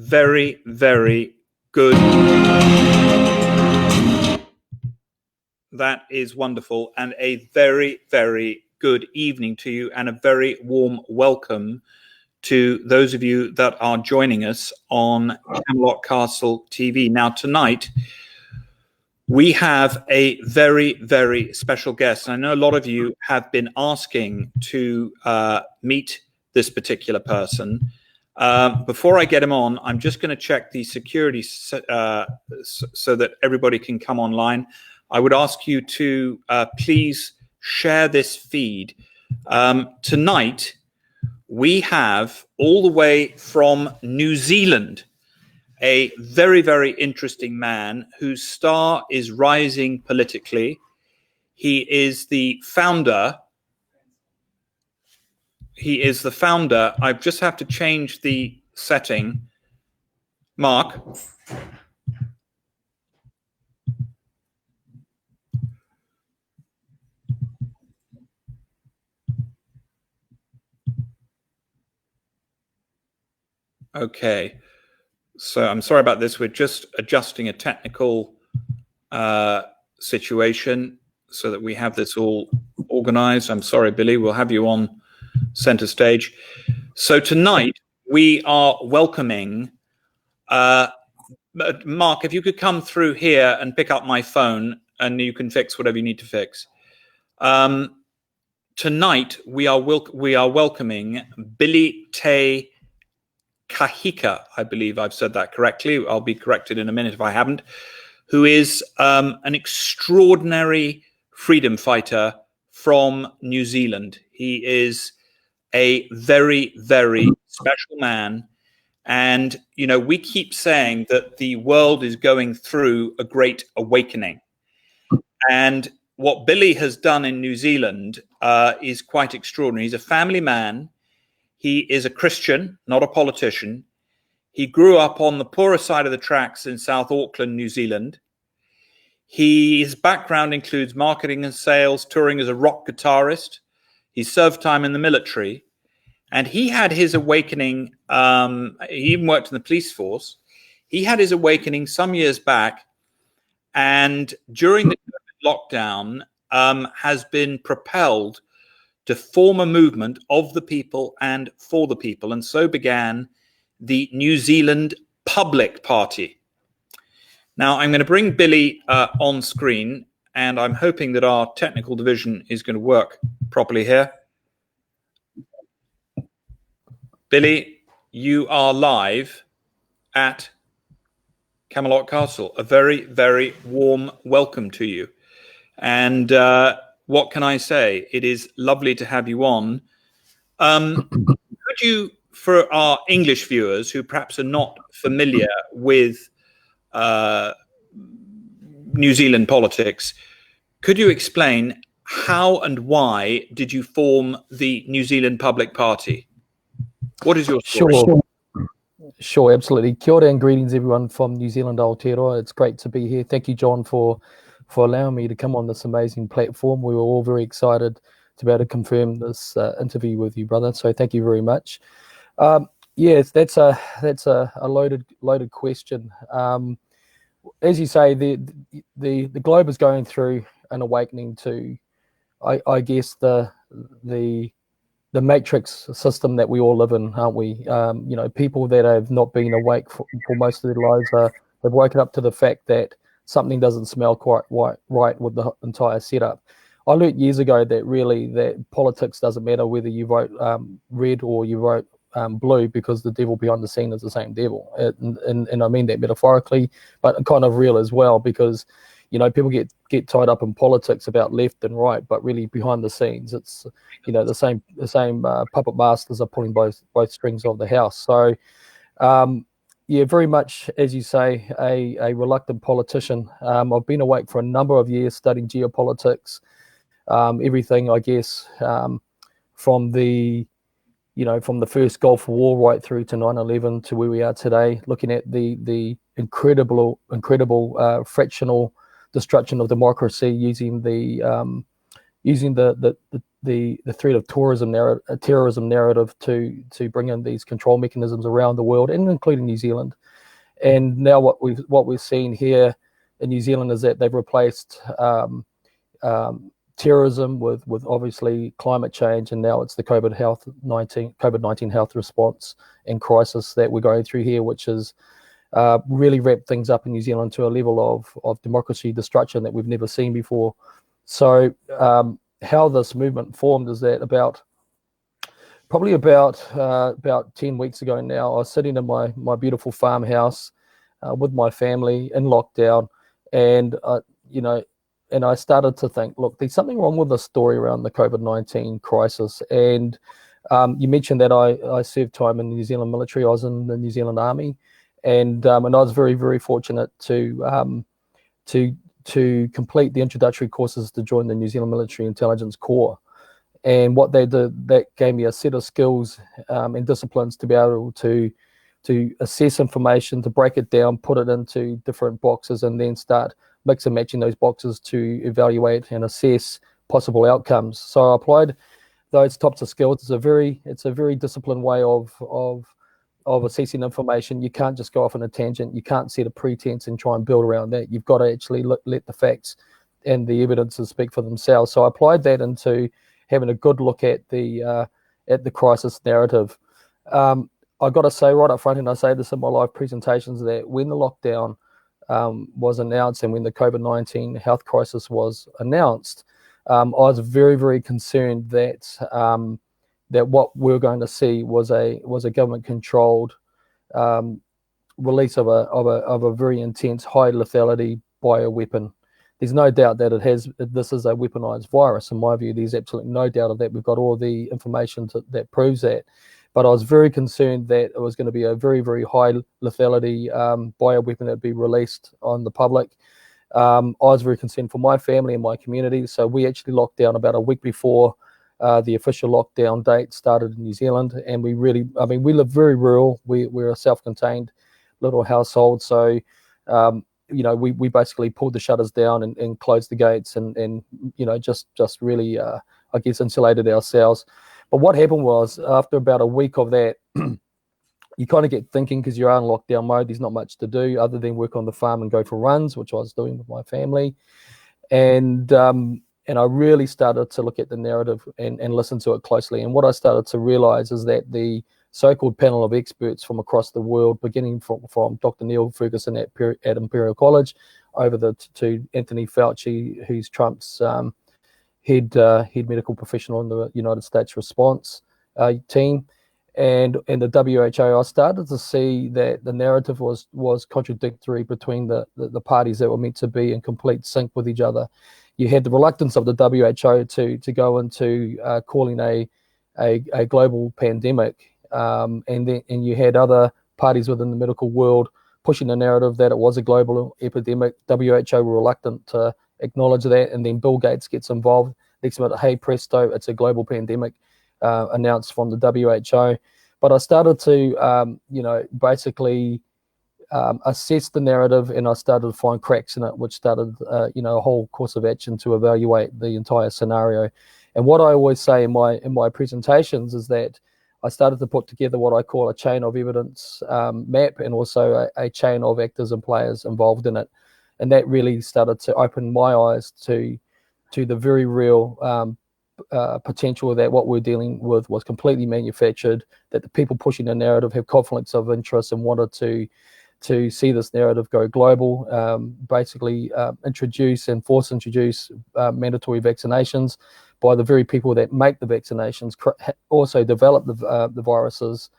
very, very good. That is wonderful, and a very, very good evening to you, and a very warm welcome to those of you that are joining us on Camelot Castle TV. Now, tonight, we have a very, very special guest. I know a lot of you have been asking to meet this particular person. Before I get him on, I'm just going to check the security so that everybody can come online. I would ask you to please share this feed. Tonight, we have all the way from New Zealand, a very, very interesting man whose star is rising politically. He is the founder. I just have to change the setting. Mark. Okay. So I'm sorry about this. We're just adjusting a technical situation so that we have this all organized. I'm sorry, Billy. We'll have you on center stage. So tonight we are welcoming Mark, if you could come through here and pick up my phone, and you can fix whatever you need to fix. Tonight we are welcoming Billy Te Kahika, I believe I've said that correctly. I'll be corrected in a minute if I haven't, who is an extraordinary freedom fighter from New Zealand. He is a very, very special man. And, you know, we keep saying that the world is going through a great awakening. And what Billy has done in New Zealand is quite extraordinary. He's a family man. He is a Christian, not a politician. He grew up on the poorer side of the tracks in South Auckland, New Zealand. His background includes marketing and sales, touring as a rock guitarist. He served time in the military. And he had his awakening. He even worked in the police force. He had his awakening some years back. And during the lockdown, has been propelled to form a movement of the people and for the people. And so began the New Zealand Public Party. Now, I'm going to bring Billy on screen, and I'm hoping that our technical division is going to work properly here. Billy, you are live at Camelot Castle. A very, very warm welcome to you. And what can I say? It is lovely to have you on. Could you, for our English viewers who perhaps are not familiar with New Zealand politics, could you explain how and why did you form the New Zealand Public Party? What is your story? Sure, absolutely. Kia ora and greetings, everyone from New Zealand, Aotearoa. It's great to be here. Thank you, John, for allowing me to come on this amazing platform. We were all very excited to be able to confirm this interview with you, brother. So thank you very much. Yes, that's a loaded question. As you say, the globe is going through an awakening to, I guess, the matrix system that we all live in, aren't we? You know, people that have not been awake for most of their lives have woken up to the fact that something doesn't smell quite right with the entire setup. I learned years ago that politics doesn't matter whether you vote red or you vote blue, because the devil behind the scene is the same devil. And I mean that metaphorically, but kind of real as well, because, you know, people get tied up in politics about left and right, but really behind the scenes, it's, you know, the same puppet masters are pulling both strings of the house. So, yeah, very much, as you say, a reluctant politician. I've been awake for a number of years studying geopolitics, everything, I guess, from the first Gulf War right through to 9/11 to where we are today, looking at the incredible fractional destruction of democracy using the the threat of terrorism narrative to bring in these control mechanisms around the world, and including New Zealand. And now what we've seen here in New Zealand is that they've replaced terrorism with obviously climate change, and now it's the COVID-19 health response and crisis that we're going through here, which is really ramped things up in New Zealand to a level of democracy destruction that we've never seen before. So how this movement formed is that probably about 10 weeks ago now, I was sitting in my beautiful farmhouse with my family in lockdown, and and I started to think, look, there's something wrong with the story around the COVID-19 crisis. And you mentioned that I served time in the New Zealand military. I was in the New Zealand Army, and I was very, very fortunate to complete the introductory courses to join the New Zealand Military Intelligence Corps. And what they did, that gave me a set of skills and disciplines to be able to assess information, to break it down, put it into different boxes, and then start mix and matching those boxes to evaluate and assess possible outcomes. So I applied those types of skills. It's a very disciplined way of assessing information. You can't just go off on a tangent. You can't set a pretense and try and build around that. You've got to actually let the facts and the evidences speak for themselves. So I applied that into having a good look at the crisis narrative. I got to say right up front, and I say this in my live presentations, that when the lockdown was announced and when the COVID-19 health crisis was announced, I was very, very concerned that what we were going to see was a government-controlled release of a very intense, high lethality bioweapon. There's no doubt that this is a weaponized virus. In my view, there's absolutely no doubt of that. We've got all the information that proves that. But I was very concerned that it was going to be a very, very high lethality bioweapon that would be released on the public. I was very concerned for my family and my community. So we actually locked down about a week before the official lockdown date started in New Zealand. And we live very rural. We're a self-contained little household. So, we basically pulled the shutters down and closed the gates and just really, I guess, insulated ourselves. But what happened was, after about a week of that, you kind of get thinking, because you're in lockdown mode, there's not much to do other than work on the farm and go for runs, which I was doing with my family. And I really started to look at the narrative and listen to it closely. And what I started to realize is that the so-called panel of experts from across the world, beginning from Dr. Neil Ferguson at Imperial College, over to Anthony Fauci, who's Trump's head medical professional in the United States response team, and the WHO, I started to see that the narrative was contradictory between the parties that were meant to be in complete sync with each other. You had the reluctance of the WHO to go into calling a global pandemic, and you had other parties within the medical world pushing the narrative that it was a global epidemic. WHO were reluctant to acknowledge that, and then Bill Gates gets involved. Next minute, hey presto, it's a global pandemic announced from the WHO. But I started to, basically assess the narrative, and I started to find cracks in it, which started, a whole course of action to evaluate the entire scenario. And what I always say in my presentations is that I started to put together what I call a chain of evidence map, and also a chain of actors and players involved in it. And that really started to open my eyes to the very real potential that what we're dealing with was completely manufactured, that the people pushing the narrative have conflicts of interest and wanted to see this narrative go global, basically introduce mandatory vaccinations by the very people that make the vaccinations, also develop the viruses,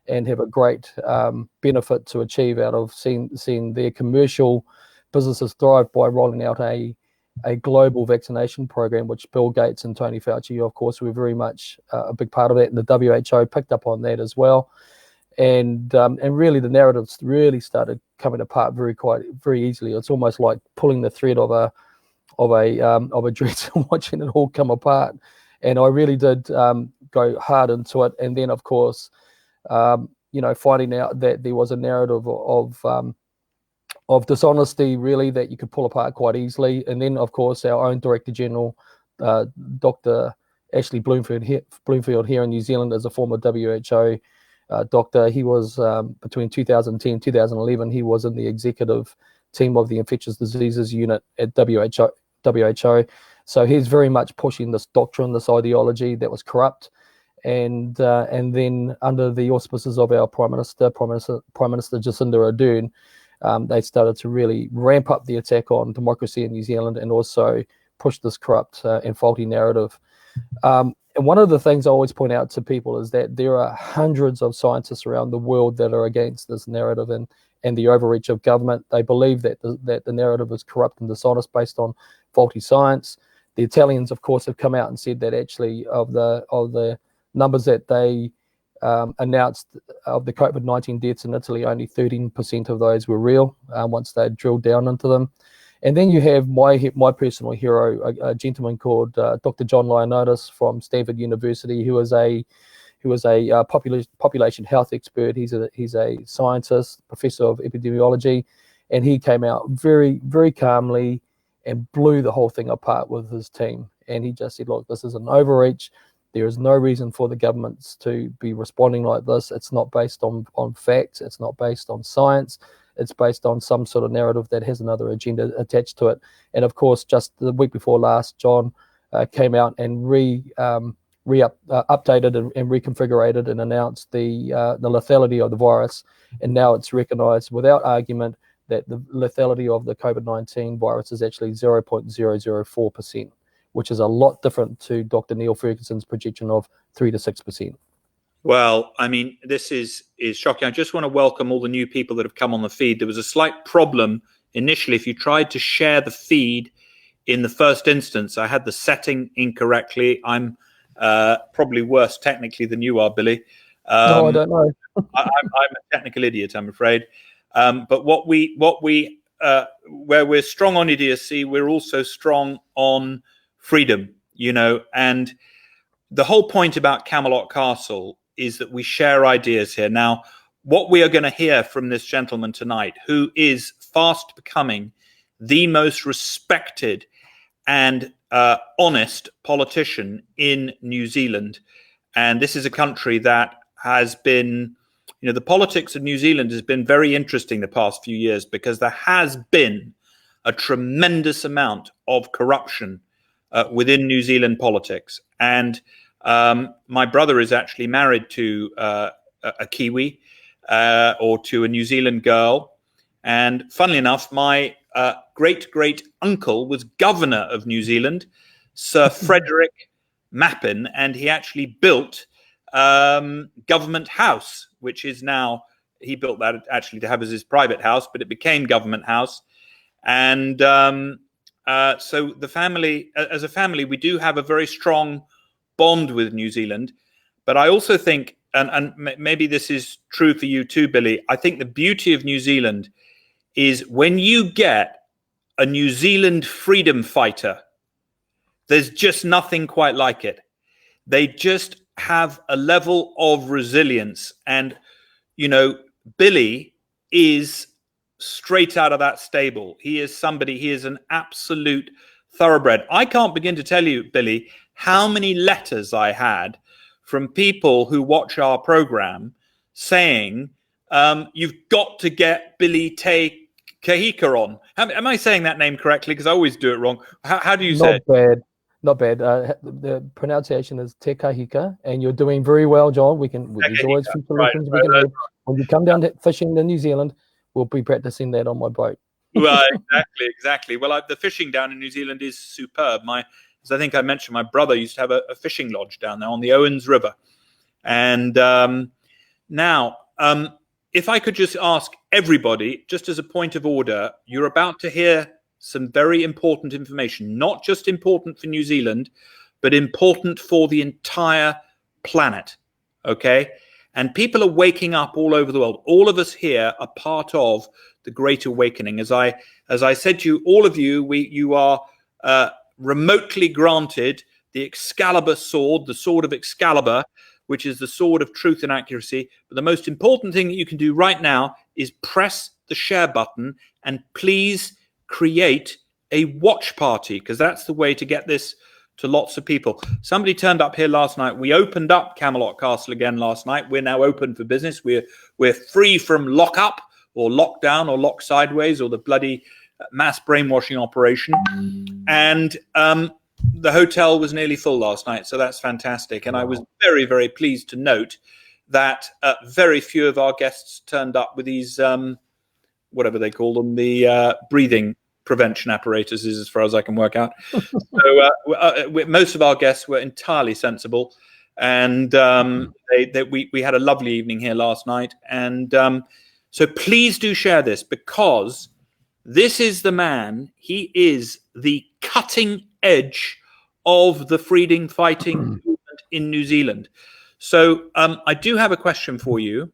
and have a great benefit to achieve out of seeing their commercial businesses thrive by rolling out a global vaccination program, which Bill Gates and Tony Fauci, of course, were very much a big part of that, and the WHO picked up on that as well. And really, the narratives really started coming apart very easily. It's almost like pulling the thread of a dress and watching it all come apart. And I really did go hard into it. And then, of course, finding out that there was a narrative of dishonesty, really, that you could pull apart quite easily. And then, of course, our own Director General, Dr. Ashley Bloomfield here in New Zealand is a former WHO doctor. He was between 2010 and 2011. He was in the executive team of the infectious diseases unit at WHO. So he's very much pushing this doctrine, this ideology that was corrupt. And then under the auspices of our Prime Minister Jacinda Ardern, they started to really ramp up the attack on democracy in New Zealand and also push this corrupt and faulty narrative. And one of the things I always point out to people is that there are hundreds of scientists around the world that are against this narrative and the overreach of government. They believe that the narrative is corrupt and dishonest based on faulty science. The Italians, of course, have come out and said that actually of the numbers that they announced of the COVID-19 deaths in Italy, only 13% of those were real once they drilled down into them. And then you have my personal hero, a gentleman called Dr. John Leonidas from Stanford University, who is a population health expert. He's a scientist, professor of epidemiology, and he came out very, very calmly and blew the whole thing apart with his team. And he just said, look, this is an overreach. There is no reason for the governments to be responding like this. It's not based on facts. It's not based on science. It's based on some sort of narrative that has another agenda attached to it. And of course, just the week before last, John came out and updated and reconfigured and announced the lethality of the virus. And now it's recognized without argument that the lethality of the COVID-19 virus is actually 0.004%, which is a lot different to Dr. Neil Ferguson's projection of 3 to 6%. Well, I mean, this is shocking. I just want to welcome all the new people that have come on the feed. There was a slight problem initially. If you tried to share the feed in the first instance, I had the setting incorrectly. I'm probably worse technically than you are, Billy. No, I don't know. I'm a technical idiot, I'm afraid. But where we're strong on idiocy, we're also strong on freedom, and the whole point about Camelot Castle is that we share ideas here. Now, what we are going to hear from this gentleman tonight, who is fast becoming the most respected and honest politician in New Zealand. And this is a country that has been, the politics of New Zealand has been very interesting the past few years because there has been a tremendous amount of corruption within New Zealand politics. And my brother is actually married to a Kiwi or to a New Zealand girl. And funnily enough, my great uncle was governor of New Zealand, Sir Frederick Mappin, and he actually built Government House, which is now, he built that actually to have as his private house, but it became Government House. And so the family, as a family, we do have a very strong bond with New Zealand. But I also think, and maybe this is true for you too, Billy, I think the beauty of New Zealand is when you get a New Zealand freedom fighter, there's just nothing quite like it. They just have a level of resilience. And, Billy is straight out of that stable. He is an absolute thoroughbred. I can't begin to tell you, Billy, how many letters I had from people who watch our program saying, you've got to get Billy Te Kahika on. Am I saying that name correctly? Because I always do it wrong. How do you say it? Not bad. The pronunciation is Te Kahika, and you're doing very well, John. There's always future lessons we can do. When you come down to fishing in New Zealand, we'll be practicing that on my boat. Well, exactly. Well, the fishing down in New Zealand is superb. As I think I mentioned, my brother used to have a fishing lodge down there on the Owens River. And now, if I could just ask everybody, just as a point of order, you're about to hear some very important information, not just important for New Zealand, but important for the entire planet, okay? And people are waking up all over the world. All of us here are part of the Great Awakening. As I said to you, all of you, you are remotely granted the Excalibur sword, the sword of Excalibur, which is the sword of truth and accuracy. But the most important thing that you can do right now is press the share button and please create a watch party, because that's the way to get this to lots of people. Somebody turned up here last night. We opened up Camelot Castle again last night. We're now open for business. We're free from lock up or lockdown or lock sideways or the bloody mass brainwashing operation. And the hotel was nearly full last night, so that's fantastic. And I was very, very pleased to note that very few of our guests turned up with these, whatever they call them, the breathing prevention apparatuses, as far as I can work out. So most of our guests were entirely sensible, and we had a lovely evening here last night. And so please do share this, because this is the man. He is the cutting edge of the freedom fighting movement in New Zealand. So I do have a question for you,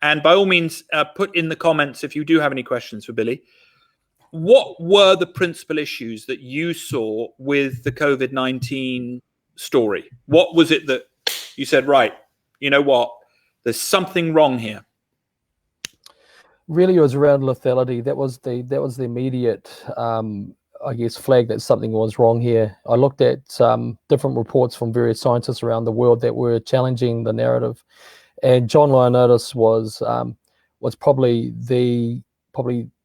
and by all means, put in the comments if you do have any questions for Billy. What were the principal issues that you saw with the COVID-19 story? What was it that you said, right, you know what, there's something wrong here? Really, it was around lethality. That was the immediate, I guess, flag that something was wrong here. I looked at different reports from various scientists around the world that were challenging the narrative, and John Ioannidis was probably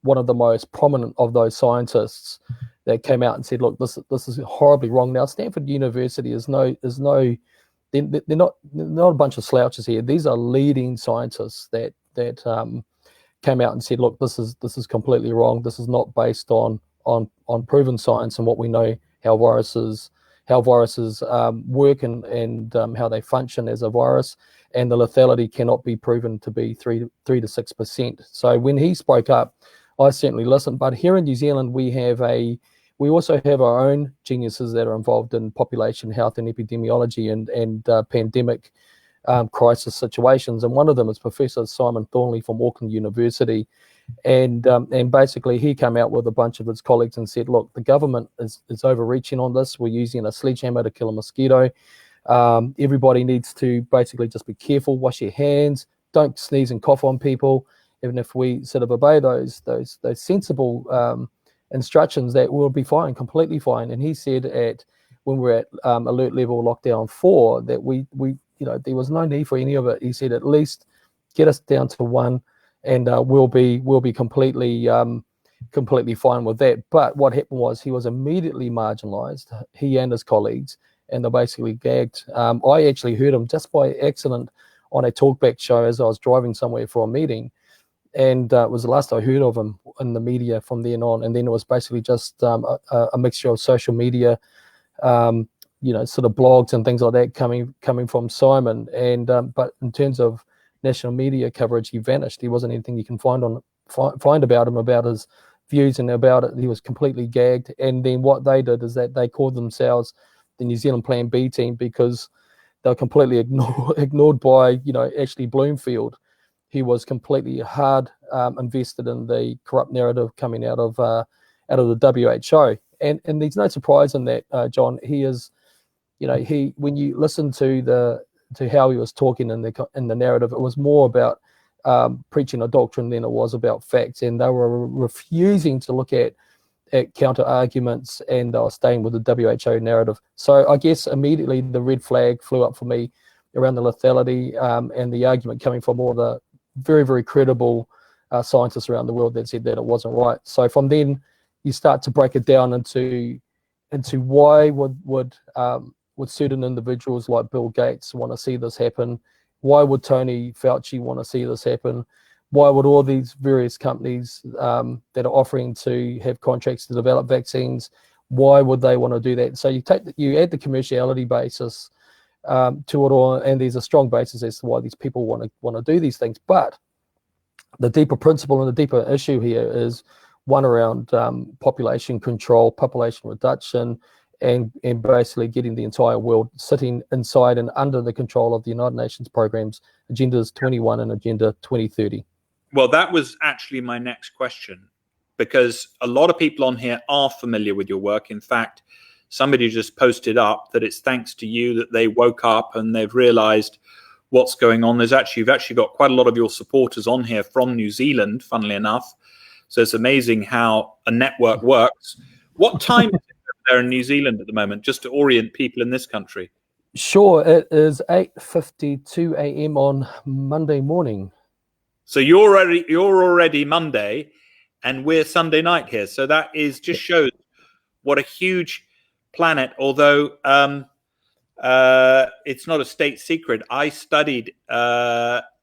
one of the most prominent of those scientists that came out and said, "Look, this is horribly wrong." Now, Stanford University is they're not a bunch of slouches here. These are leading scientists that came out and said, "Look, this is completely wrong. This is not based on proven science and what we know how viruses work and how they function as a virus, and the lethality cannot be proven to be 3 to 6%." So when he spoke up, I certainly listened. But here in New Zealand, we also have our own geniuses that are involved in population health and epidemiology and pandemic crisis situations, and one of them is Professor Simon Thornley from Auckland University, and basically he came out with a bunch of his colleagues and said, "Look, the government is overreaching on this. We're using a sledgehammer to kill a mosquito. Everybody needs to basically just be careful, wash your hands, don't sneeze and cough on people. Even if we sort of obey those sensible instructions, that we'll be fine, completely fine." And he said when we're at alert level lockdown 4 that we there was no need for any of it. He said, "At least get us down to 1, and we'll be completely fine with that." But what happened was he was immediately marginalised, he and his colleagues, and they're basically gagged. I actually heard him just by accident on a talkback show as I was driving somewhere for a meeting, and it was the last I heard of him in the media from then on. And then it was basically just a mixture of social media, sort of blogs and things like that coming from Simon. And but in terms of national media coverage, he vanished. There wasn't anything you can find about him, about his views and about it. He was completely gagged. And then what they did is that they called themselves the New Zealand Plan B team, because they were completely ignored by Ashley Bloomfield. He was completely hard invested in the corrupt narrative coming out of the WHO. And there's no surprise in that, John. He is, when you listen to how he was talking in the narrative, it was more about preaching a doctrine than it was about facts. And they were refusing to look at counter arguments, and they were staying with the WHO narrative. So I guess immediately the red flag flew up for me around the lethality, and the argument coming from all the very, very credible scientists around the world that said that it wasn't right. So from then you start to break it down into why would certain individuals like Bill Gates want to see this happen? Why would Tony Fauci want to see this happen? Why would all these various companies that are offering to have contracts to develop vaccines, why would they want to do that? So you add the commerciality basis to it all, and there's a strong basis as to why these people want to do these things. But the deeper principle and the deeper issue here is one around population control, population reduction, and basically getting the entire world sitting inside and under the control of the United Nations programs, Agendas 21 and Agenda 2030. Well, that was actually my next question, because a lot of people on here are familiar with your work. In fact, somebody just posted up that it's thanks to you that they woke up and they've realized what's going on. You've actually got quite a lot of your supporters on here from New Zealand, funnily enough. So it's amazing how a network works. What time is it over there in New Zealand at the moment, just to orient people in this country? Sure, it is 8:52 a.m. on Monday morning. So you're already Monday, and we're Sunday night here. So that is just shows what a huge planet. Although it's not a state secret, I studied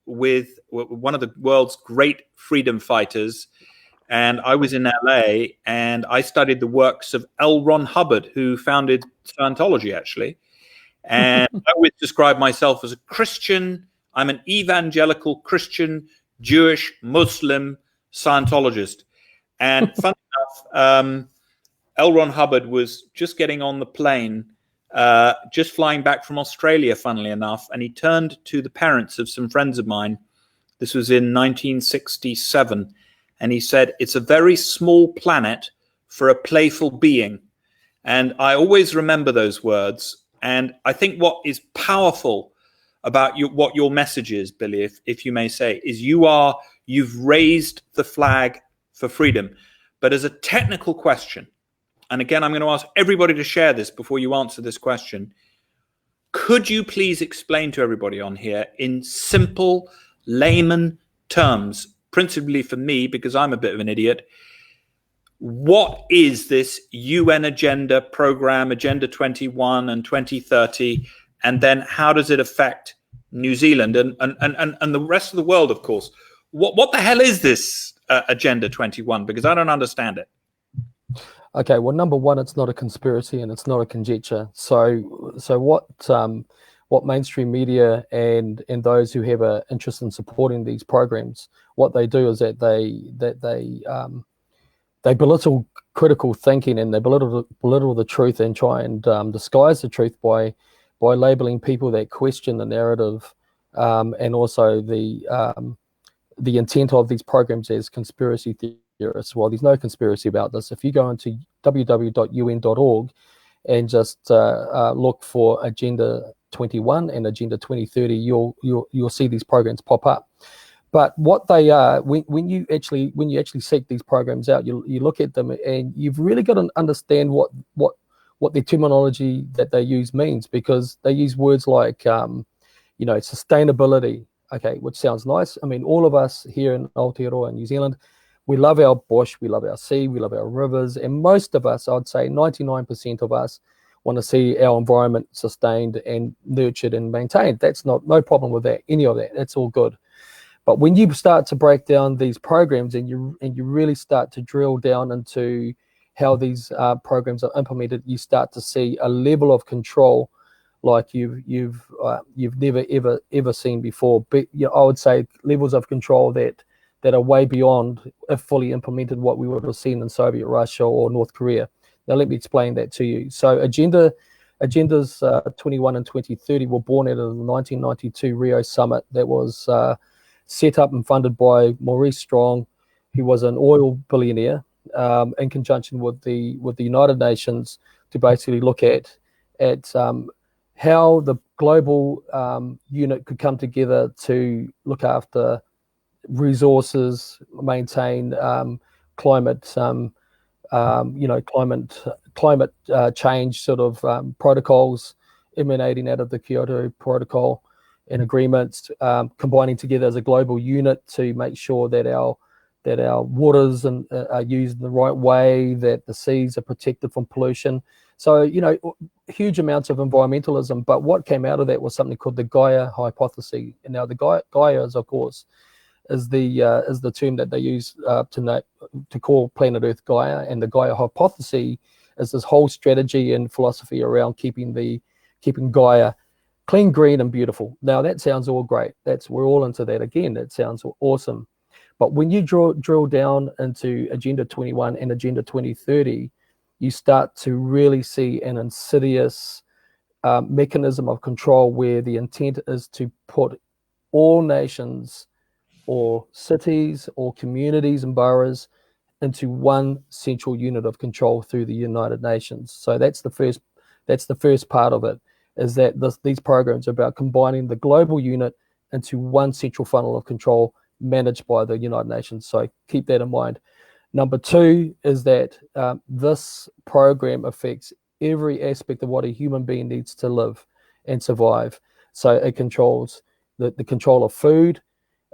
with one of the world's great freedom fighters, and I was in LA, and I studied the works of L. Ron Hubbard, who founded Scientology, actually. And I always describe myself as a Christian. I'm an evangelical Christian, Jewish, Muslim Scientologist. And funny enough, L. Ron Hubbard was just getting on the plane, just flying back from Australia, funnily enough, and he turned to the parents of some friends of mine. This was in 1967. And he said, "It's a very small planet for a playful being." And I always remember those words. And I think what is powerful about what your message is, Billy, if you may say, is you've raised the flag for freedom. But as a technical question, and again, I'm going to ask everybody to share this before you answer this question, could you please explain to everybody on here in simple layman terms, principally for me, because I'm a bit of an idiot, what is this UN agenda program, Agenda 21 and 2030, and then how does it affect New Zealand and the rest of the world, of course? What the hell is this Agenda 21? Because I don't understand it. Okay, well, number one, it's not a conspiracy and it's not a conjecture. So what mainstream media and those who have an interest in supporting these programs, what they do is that they belittle critical thinking, and they belittle the truth and try and disguise the truth by labeling people that question the narrative and also the intent of these programs as conspiracy theorists. Well, there's no conspiracy about this. If you go into www.un.org and just look for Agenda 21 and Agenda 2030, you'll see these programs pop up. But what they are, when you actually seek these programs out, you look at them and you've really got to understand what their terminology that they use means, because they use words like sustainability, okay, which sounds nice. I mean, all of us here in Aotearoa in New Zealand, we love our bush, we love our sea, we love our rivers, and most of us, I'd say 99% of us, want to see our environment sustained and nurtured and maintained. That's no problem with that, any of that. That's all good. But when you start to break down these programs and you really start to drill down into how these programs are implemented, you start to see a level of control like you've never ever seen before. But I would say levels of control that are way beyond, if fully implemented, what we would have seen in Soviet Russia or North Korea. Now let me explain that to you. So Agendas 21 and 2030 were born out of the 1992 Rio Summit that was set up and funded by Maurice Strong, who was an oil billionaire, in conjunction with the United Nations, to basically look at how the global unit could come together to look after resources, maintain climate change sort of protocols emanating out of the Kyoto Protocol and agreements, combining together as a global unit to make sure that our waters are used in the right way, that the seas are protected from pollution. So, huge amounts of environmentalism. But what came out of that was something called the Gaia hypothesis. And now the Gaia is, of course, is the term that they use to call planet Earth Gaia. And the Gaia hypothesis is this whole strategy and philosophy around keeping Gaia clean, green, and beautiful. Now that sounds all great. We're all into that. Again, that sounds awesome. But when you drill down into Agenda 21 and Agenda 2030, you start to really see an insidious mechanism of control where the intent is to put all nations or cities or communities and boroughs into one central unit of control through the United Nations. So that's the first part of it, is that these programs are about combining the global unit into one central funnel of control managed by the United Nations. So keep that in mind. Number two is that this program affects every aspect of what a human being needs to live and survive. So it controls the control of food,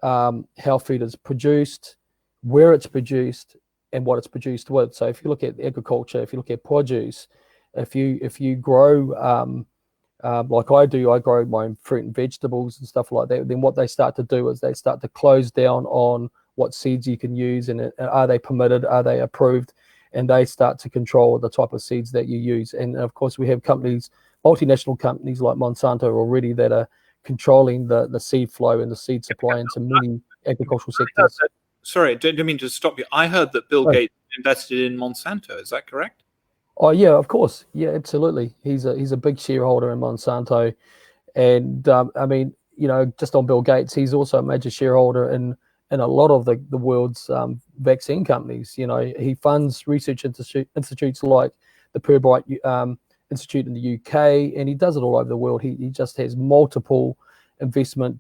how food is produced, where it's produced, and what it's produced with. So if you look at agriculture, if you look at produce, if you grow like I do, I grow my own fruit and vegetables and stuff like that, then what they start to do is they start to close down on what seeds you can use, and are they permitted, are they approved, and they start to control the type of seeds that you use. And of course we have companies, multinational companies like Monsanto already, that are controlling the seed flow and the seed supply into many agricultural sectors. Sorry, I didn't mean to stop you. I heard that Bill Gates invested in Monsanto. Is that correct? Oh yeah, of course. Yeah, absolutely. He's a big shareholder in Monsanto, and I mean, you know, just on Bill Gates, he's also a major shareholder in a lot of the world's vaccine companies. You know, he funds research institutes like the Purbright Institute in the UK, and he does it all over the world. He just has multiple investment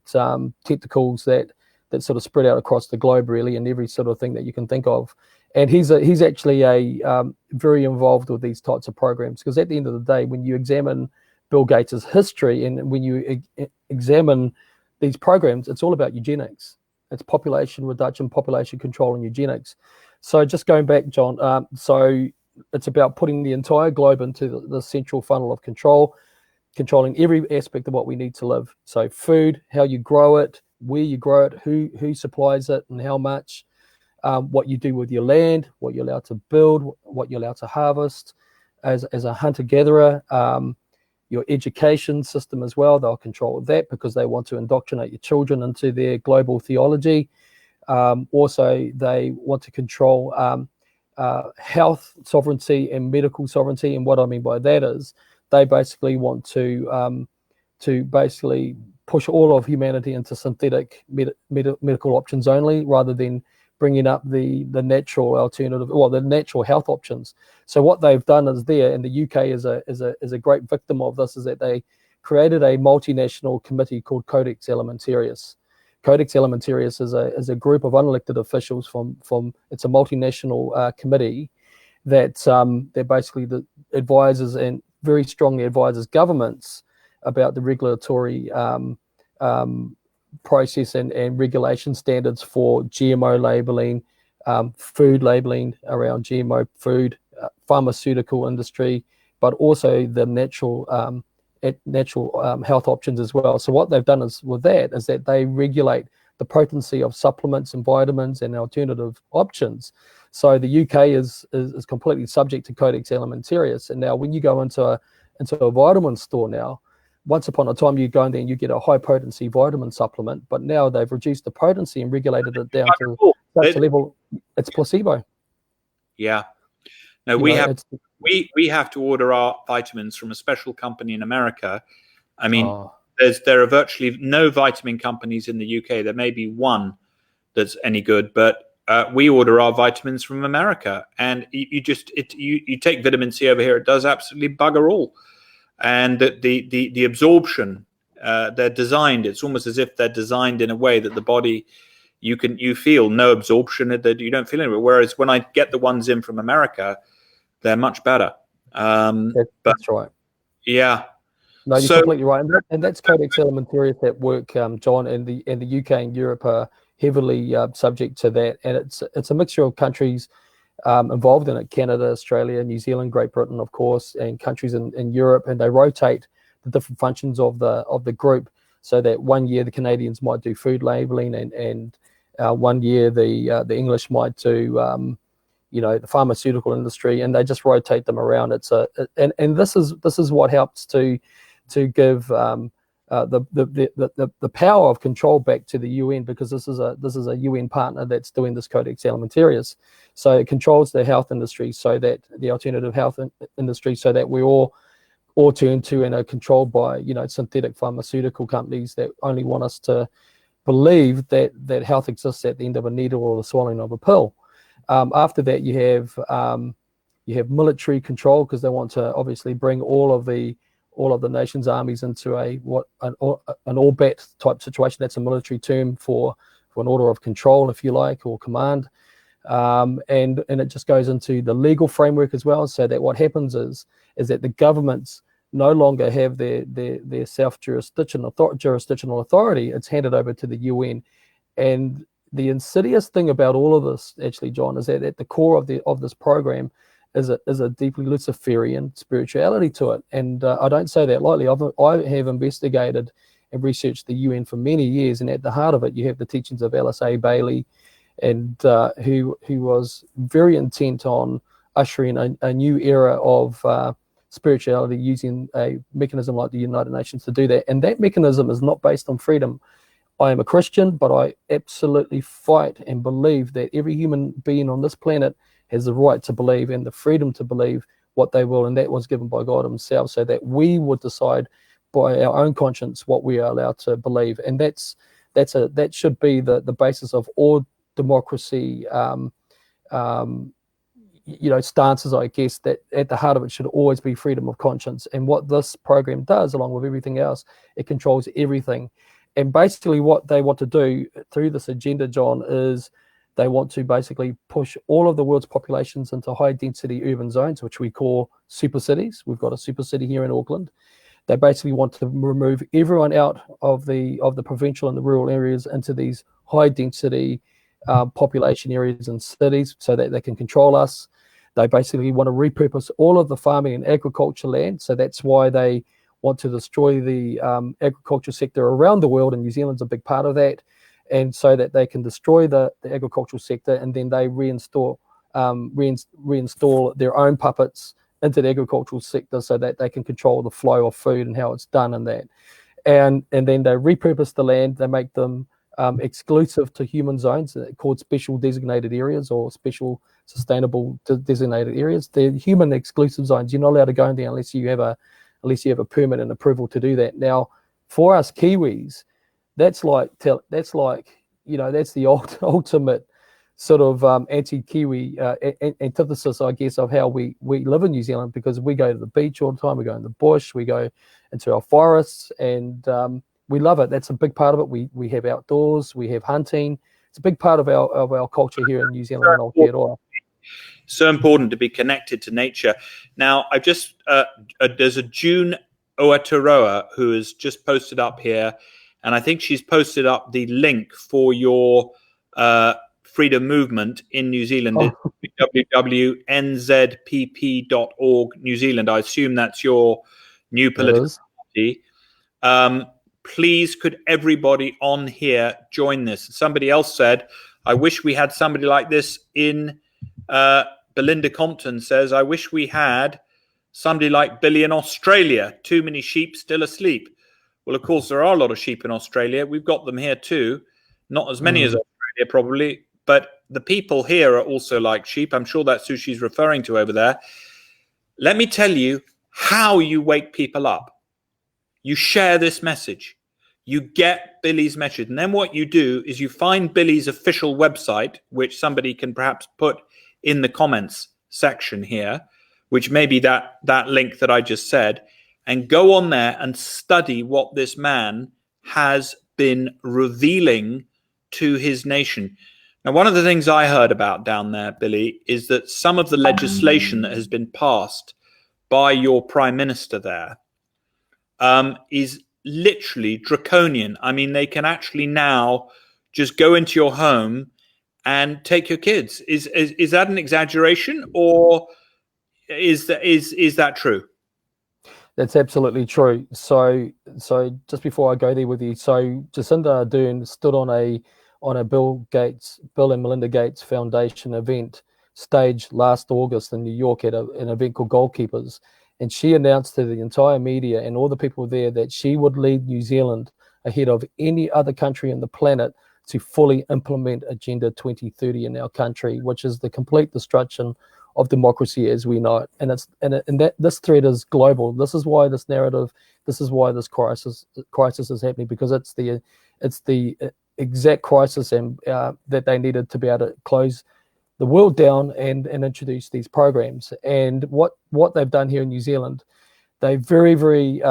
tentacles that sort of spread out across the globe, really, and every sort of thing that you can think of. And he's actually very involved with these types of programs, because at the end of the day, when you examine Bill Gates's history and when you examine these programs, it's all about eugenics. It's population reduction, population control, and eugenics. So just going back, John, so it's about putting the entire globe into the central funnel of control, controlling every aspect of what we need to live. So food, how you grow it, where you grow it, who supplies it, and how much. What you do with your land, what you're allowed to build, what you're allowed to harvest as a hunter-gatherer, your education system as well. They'll control that because they want to indoctrinate your children into their global theology. Also, they want to control health sovereignty and medical sovereignty. And what I mean by that is they basically want to basically push all of humanity into synthetic medical options only, rather than bringing up the natural alternative, or the natural health options. So what they've done is there, and the UK is a great victim of this, is that they created a multinational committee called Codex Alimentarius. Codex Alimentarius is a group of unelected officials from it's a multinational committee that they're basically the advisors, and very strongly advises governments about the regulatory process and regulation standards for GMO labeling, food labeling around GMO food, pharmaceutical industry, but also the natural health options as well. So what they've done is that they regulate the potency of supplements and vitamins and alternative options. So the UK is completely subject to Codex Alimentarius. And now when you go into a vitamin store now, once upon a time you go in there and you get a high potency vitamin supplement, but now they've reduced the potency and regulated it down to such a level it's placebo. Yeah. No, we have to order our vitamins from a special company in America. I mean, there are virtually no vitamin companies in the UK. There may be one that's any good, but we order our vitamins from America, and you take vitamin C over here, it does absolutely bugger all. And the absorption, they're designed, it's almost as if they're designed in a way that the body, you feel no absorption, that you don't feel anything. Whereas when I get the ones in from America, they're much better. That's right. Yeah. No, you're completely right, and that's Codex Alimentarius at work, John. And the UK and Europe are heavily subject to that, and it's a mixture of countries involved in it: Canada, Australia, New Zealand, Great Britain, of course, and countries in Europe. And they rotate the different functions of the group, so that one year the Canadians might do food labeling, and 1 year the English might do the pharmaceutical industry, and they just rotate them around. And this is what helps to give the power of control back to the UN, because this is a UN partner that's doing this Codex Alimentarius. So it controls the health industry, so that the alternative health industry, so that we all turn to and are controlled by synthetic pharmaceutical companies that only want us to believe that health exists at the end of a needle or the swallowing of a pill. After that, you have military control, because they want to obviously bring all of the nation's armies into an all-bat type situation. That's a military term for an order of control, if you like, or command. and it just goes into the legal framework as well, so that what happens is that the governments no longer have their self-jurisdictional authority. It's handed over to the UN. And the insidious thing about all of this, actually, John, is that at the core of this program is a deeply Luciferian spirituality to it. And I don't say that lightly. I have investigated and researched the UN for many years, and at the heart of it, you have the teachings of Alice A. Bailey, and who was very intent on ushering a new era of spirituality, using a mechanism like the United Nations to do that. And that mechanism is not based on freedom. I am a Christian, but I absolutely fight and believe that every human being on this planet has the right to believe and the freedom to believe what they will, and that was given by God himself, so that we would decide by our own conscience what we are allowed to believe. And that should be the basis of all democracy stances, I guess, that at the heart of it should always be freedom of conscience. And what this program does, along with everything else, it controls everything. And basically what they want to do through this agenda, John, is they want to basically push all of the world's populations into high-density urban zones, which we call super cities. We've got a super city here in Auckland. They basically want to remove everyone out of the provincial and the rural areas into these high-density population areas and cities, so that they can control us. They basically want to repurpose all of the farming and agriculture land, so that's why they want to destroy the agriculture sector around the world, and New Zealand's a big part of that, and so that they can destroy the agricultural sector, and then they reinstall their own puppets into the agricultural sector, so that they can control the flow of food and how it's done and that. And then they repurpose the land. They make them exclusive to human zones called special designated areas, or special sustainable designated areas. They're human exclusive zones. You're not allowed to go in there unless you have a permit and approval to do that. Now, for us Kiwis, that's the ultimate sort of anti-Kiwi antithesis, I guess, of how we live in New Zealand, because we go to the beach all the time, we go in the bush, we go into our forests, and we love it. That's a big part of it. We have outdoors, we have hunting. It's a big part of our culture here in New Zealand and Aotearoa. So important to be connected to nature. Now, I've just there's a June Oataroa who has just posted up here, and I think she's posted up the link for your freedom movement in New Zealand. Oh. www.nzpp.org New Zealand. I assume that's your new political party. Please, could everybody on here join this? Somebody else said, I wish we had somebody like this in Belinda Compton says, I wish we had somebody like Billy in Australia. Too many sheep still asleep. Well, of course, there are a lot of sheep in Australia. We've got them here too. Not as many as Australia, probably. But the people here are also like sheep. I'm sure that's who she's referring to over there. Let me tell you how you wake people up. You share this message. You get Billy's message. And then what you do is you find Billy's official website, which somebody can perhaps put in the comments section here, which may be that link that I just said, and go on there and study what this man has been revealing to his nation. Now, one of the things I heard about down there, Billy, is that some of the legislation that has been passed by your prime minister there is literally draconian. I mean, they can actually now just go into your home and take your kids. Is that an exaggeration, or is that true? That's absolutely true. So just before I go there with you, so Jacinda Ardern stood on a Bill and Melinda Gates Foundation event stage last August in New York at an event called Goalkeepers, and she announced to the entire media and all the people there that she would lead New Zealand ahead of any other country on the planet to fully implement Agenda 2030 in our country, which is the complete destruction of democracy as we know it. And this threat is global. This is why this narrative, this is why this crisis is happening, because it's the exact crisis and that they needed to be able to close the world down and introduce these programs. And what they've done here in New Zealand, they very, very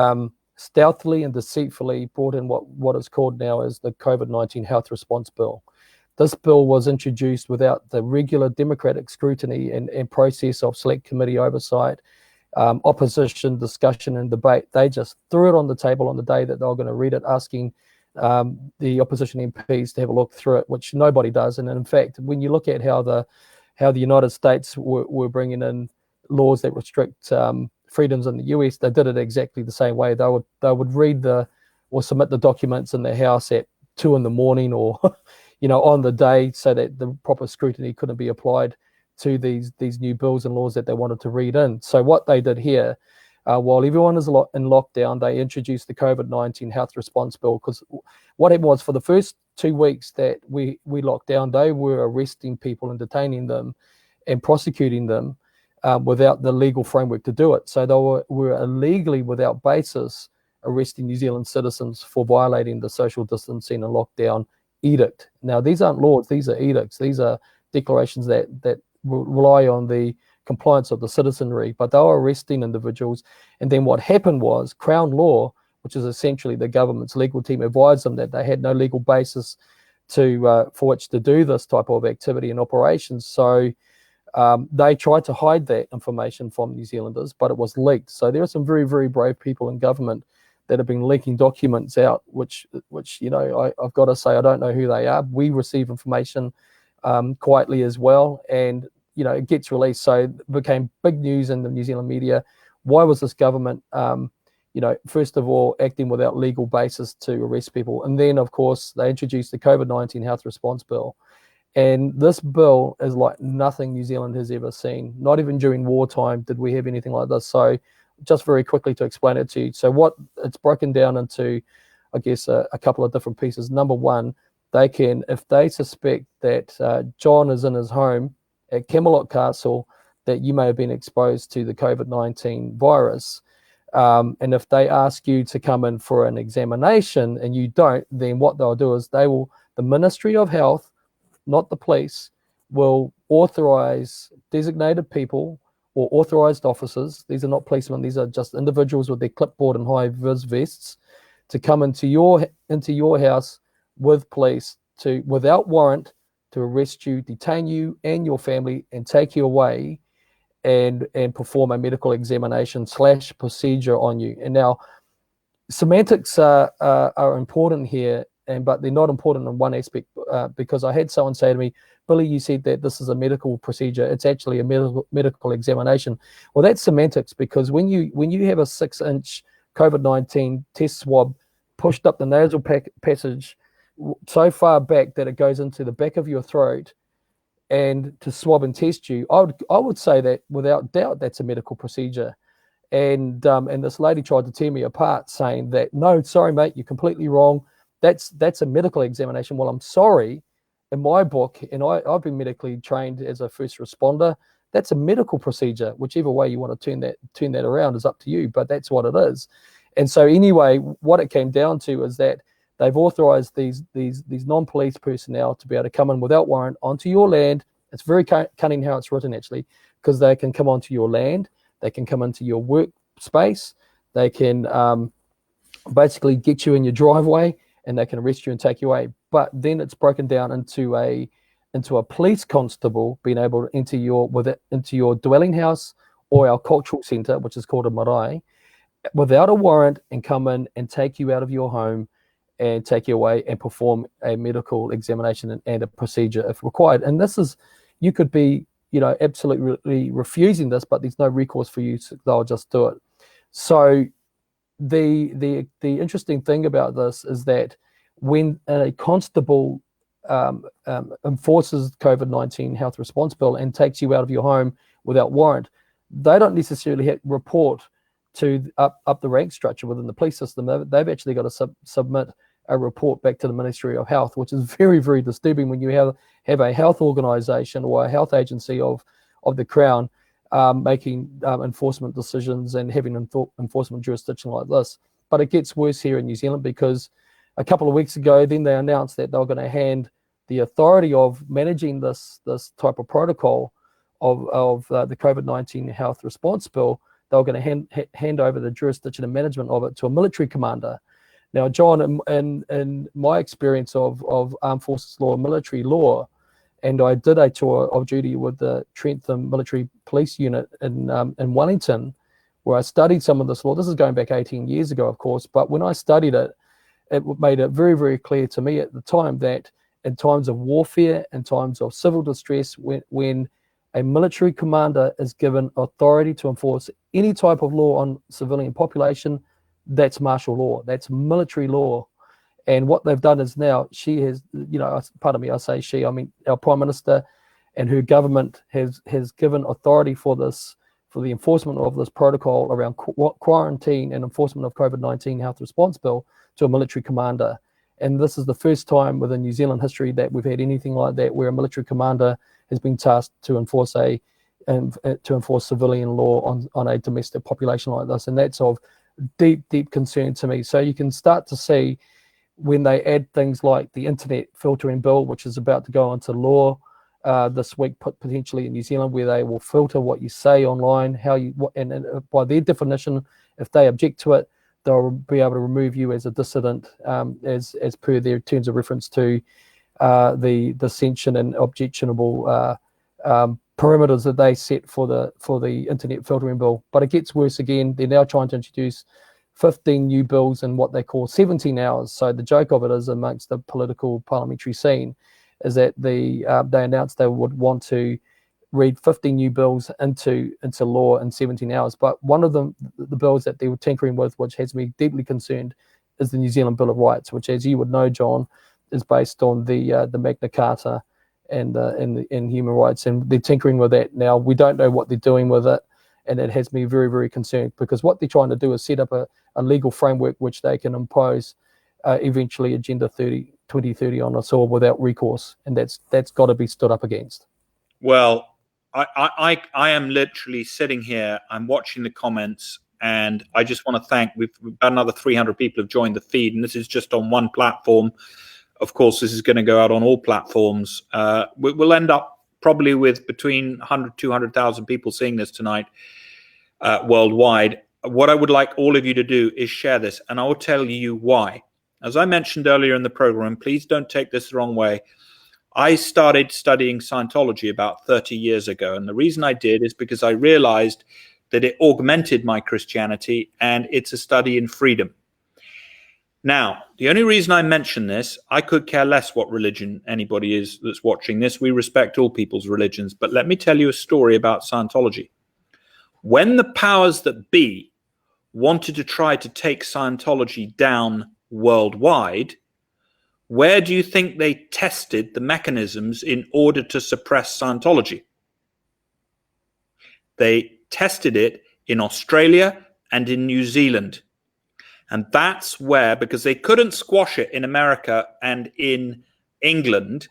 stealthily and deceitfully brought in what is called now as the COVID-19 Health Response Bill. this bill was introduced without the regular democratic scrutiny and process of select committee oversight, opposition, discussion and debate. They just threw it on the table on the day that they were going to read it, asking the opposition MPs to have a look through it, which nobody does. And in fact, when you look at how the United States were bringing in laws that restrict freedoms in the US, they did it exactly the same way. They would read or submit the documents in the House at 2 a.m. or on the day, so that the proper scrutiny couldn't be applied to these new bills and laws that they wanted to read in. So what they did here, while everyone is in lockdown, they introduced the COVID-19 health response bill, because what happened was, for the first 2 weeks that we locked down, they were arresting people and detaining them and prosecuting them without the legal framework to do it. So they were illegally, without basis, arresting New Zealand citizens for violating the social distancing and lockdown edict. Now, these aren't laws, these are edicts. These are declarations that rely on the compliance of the citizenry, but they were arresting individuals. And then what happened was, Crown Law, which is essentially the government's legal team, advised them that they had no legal basis for which to do this type of activity and operations. So they tried to hide that information from New Zealanders, but it was leaked. So there are some very, very brave people in government that have been leaking documents out, which I've got to say, I don't know who they are. We receive information quietly as well, and it gets released. So it became big news in the New Zealand media. Why was this government, first of all, acting without legal basis to arrest people? And then, of course, they introduced the COVID-19 health response bill. And this bill is like nothing New Zealand has ever seen. Not even during wartime did we have anything like this. So just very quickly to explain it to you. So what it's broken down into, I guess, a couple of different pieces. Number one, they can, if they suspect that John is in his home at Camelot Castle, that you may have been exposed to the COVID-19 virus, and if they ask you to come in for an examination and you don't, then what they'll do is the Ministry of Health, not the police, will authorize designated people or authorized officers. These are not policemen, these are just individuals with their clipboard and high vis vests, to come into your house with police without warrant, to arrest you, detain you and your family, and take you away and perform a medical examination / procedure on you. And now, semantics are important here, but they're not important in one aspect, because I had someone say to me, Billy, you said that this is a medical procedure. It's actually a medical examination. Well, that's semantics, because when you have a 6-inch COVID-19 test swab pushed up the nasal passage so far back that it goes into the back of your throat, and to swab and test you, I would say that without doubt that's a medical procedure. And this lady tried to tear me apart, saying that, no, sorry, mate, you're completely wrong. That's a medical examination. Well, I'm sorry. In my book, and I've been medically trained as a first responder, that's a medical procedure. Whichever way you want to turn that around is up to you, but that's what it is. And so anyway, what it came down to is that they've authorized these non-police personnel to be able to come in without warrant onto your land. It's very cunning how it's written, actually, because they can come onto your land, they can come into your workspace, they can basically get you in your driveway, and they can arrest you and take you away. But then it's broken down into a police constable being able to enter your dwelling house or our cultural centre, which is called a marae, without a warrant, and come in and take you out of your home and take you away and perform a medical examination and a procedure if required. And this is, you could be, absolutely refusing this, but there's no recourse for you, so they'll just do it. So the interesting thing about this is that when a constable enforces COVID-19 health response bill and takes you out of your home without warrant, they don't necessarily report to up the rank structure within the police system. They've actually got to submit a report back to the Ministry of Health, which is very, very disturbing when you have a health organisation or a health agency of the Crown making enforcement decisions and having enforcement jurisdiction like this. But it gets worse here in New Zealand, because a couple of weeks ago, then they announced that they were going to hand the authority of managing this type of protocol of the COVID-19 health response bill. They were going to hand over the jurisdiction and management of it to a military commander. Now, John, in my experience of armed forces law and military law, and I did a tour of duty with the Trentham Military Police Unit in Wellington, where I studied some of this law. This is going back 18 years ago, of course, but when I studied it, it made it very, very clear to me at the time that in times of warfare, in times of civil distress, when a military commander is given authority to enforce any type of law on civilian population, that's martial law, that's military law. And what they've done is now she has, pardon me, I say she, I mean our Prime Minister and her government has given authority for this, for the enforcement of this protocol around quarantine and enforcement of COVID-19 health response bill to a military commander. And this is the first time within New Zealand history that we've had anything like that, where a military commander has been tasked to enforce civilian law on a domestic population like this. And that's of deep concern to me. So you can start to see when they add things like the internet filtering bill, which is about to go into law this week, potentially in New Zealand, where they will filter what you say online, and by their definition, if they object to it, they'll be able to remove you as a dissident, as per their terms of reference to the dissension and objectionable perimeters that they set for the internet filtering bill. But it gets worse again. They're now trying to introduce 15 new bills in what they call 17 hours. So the joke of it is, amongst the political parliamentary scene, is that they announced they would want to read 15 new bills into law in 17 hours. But one of them, the bills that they were tinkering with, which has me deeply concerned, is the New Zealand Bill of Rights, which, as you would know, John, is based on the Magna Carta and human rights, and they're tinkering with that now. We don't know what they're doing with it, and it has me very, very concerned, because what they're trying to do is set up a legal framework which they can impose eventually Agenda 2030 on us all without recourse, and that's got to be stood up against. Well, I am literally sitting here, I'm watching the comments, and I just want to thank, we've got another 300 people have joined the feed, and this is just on one platform. Of course, this is going to go out on all platforms. We'll end up probably with between 100, 200,000 people seeing this tonight worldwide. What I would like all of you to do is share this, and I will tell you why. As I mentioned earlier in the program, please don't take this the wrong way. I started studying Scientology about 30 years ago, and the reason I did is because I realized that it augmented my Christianity, and it's a study in freedom. Now, the only reason I mention this, I could care less what religion anybody is that's watching this. We respect all people's religions. But let me tell you a story about Scientology. When the powers that be wanted to try to take Scientology down worldwide, where do you think they tested the mechanisms in order to suppress Scientology? They tested it in Australia and in New Zealand. And that's where, because they couldn't squash it in America and in England,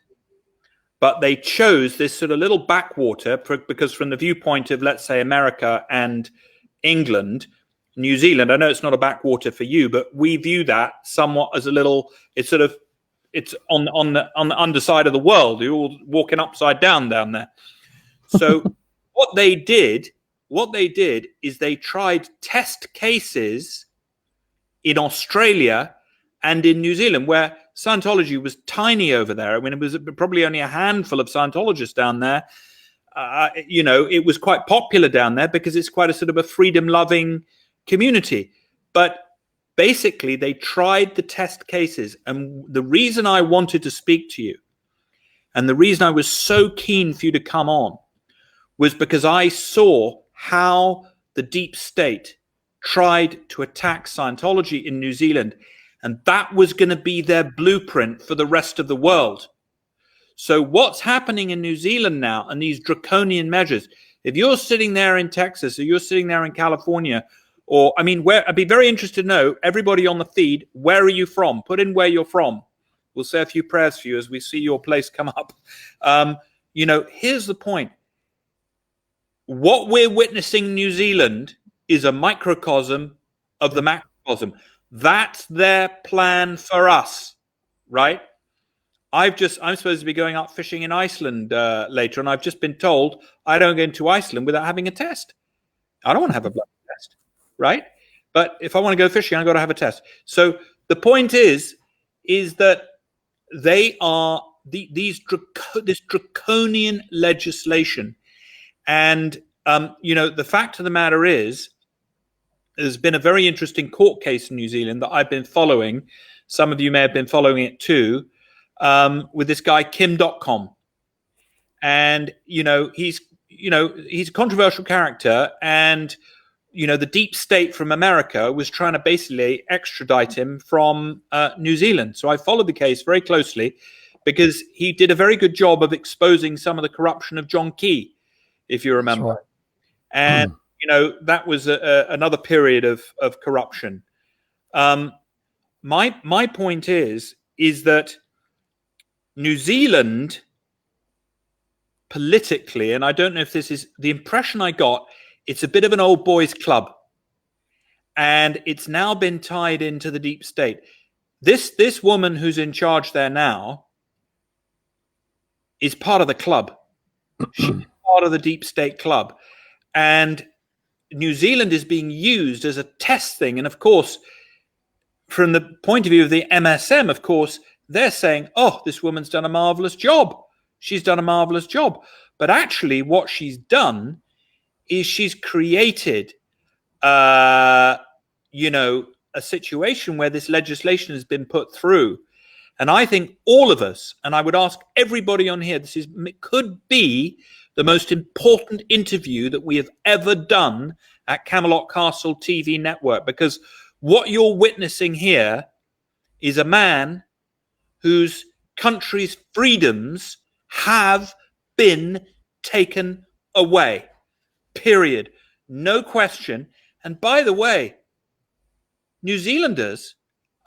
but they chose this sort of little backwater, because from the viewpoint of, let's say, America and England, New Zealand, I know it's not a backwater for you, but we view that somewhat as a little, it's on the underside of the world. You're all walking upside down there. So what they did is they tried test cases in Australia and in New Zealand, where Scientology was tiny over there. I mean, it was probably only a handful of Scientologists down there. It was quite popular down there because it's quite a sort of a freedom-loving community. But basically, they tried the test cases. And the reason I wanted to speak to you, and the reason I was so keen for you to come on, was because I saw how the deep state tried to attack Scientology in New Zealand, and that was going to be their blueprint for the rest of the world. So what's happening in New Zealand now, and these draconian measures, if you're sitting there in Texas or you're sitting there in California, or where, I'd be very interested to know, everybody on the feed, where are you from? Put in where you're from. We'll say a few prayers for you as we see your place come up. Here's the point. What we're witnessing in New Zealand is a microcosm of the macrocosm. That's their plan for us, right? I'm supposed to be going out fishing in Iceland later, and I've just been told I don't go into Iceland without having a test. I don't want to have a blood test, right? But if I want to go fishing, I've got to have a test. So the point is that they are this draconian legislation. And, the fact of the matter is, there's been a very interesting court case in New Zealand that I've been following. Some of you may have been following it too, with this guy, Kim.com. And, he's a controversial character. And, the deep state from America was trying to basically extradite him from New Zealand. So I followed the case very closely because he did a very good job of exposing some of the corruption of John Key, if you remember. Right. And, that was another period of corruption. My point is that New Zealand politically, and I don't know if this is the impression I got, it's a bit of an old boys club, and it's now been tied into the deep state. This woman who's in charge there now is part of the club. She's part of the deep state club, and New Zealand is being used as a test thing. And of course, from the point of view of the MSM, of course, they're saying, oh, this woman's done a marvelous job. She's done a marvelous job. But actually what she's done is she's created, a situation where this legislation has been put through. And I think all of us, and I would ask everybody on here, could be the most important interview that we have ever done at Camelot Castle TV network, because what you're witnessing here is a man whose country's freedoms have been taken away. Period. No question. And by the way, New Zealanders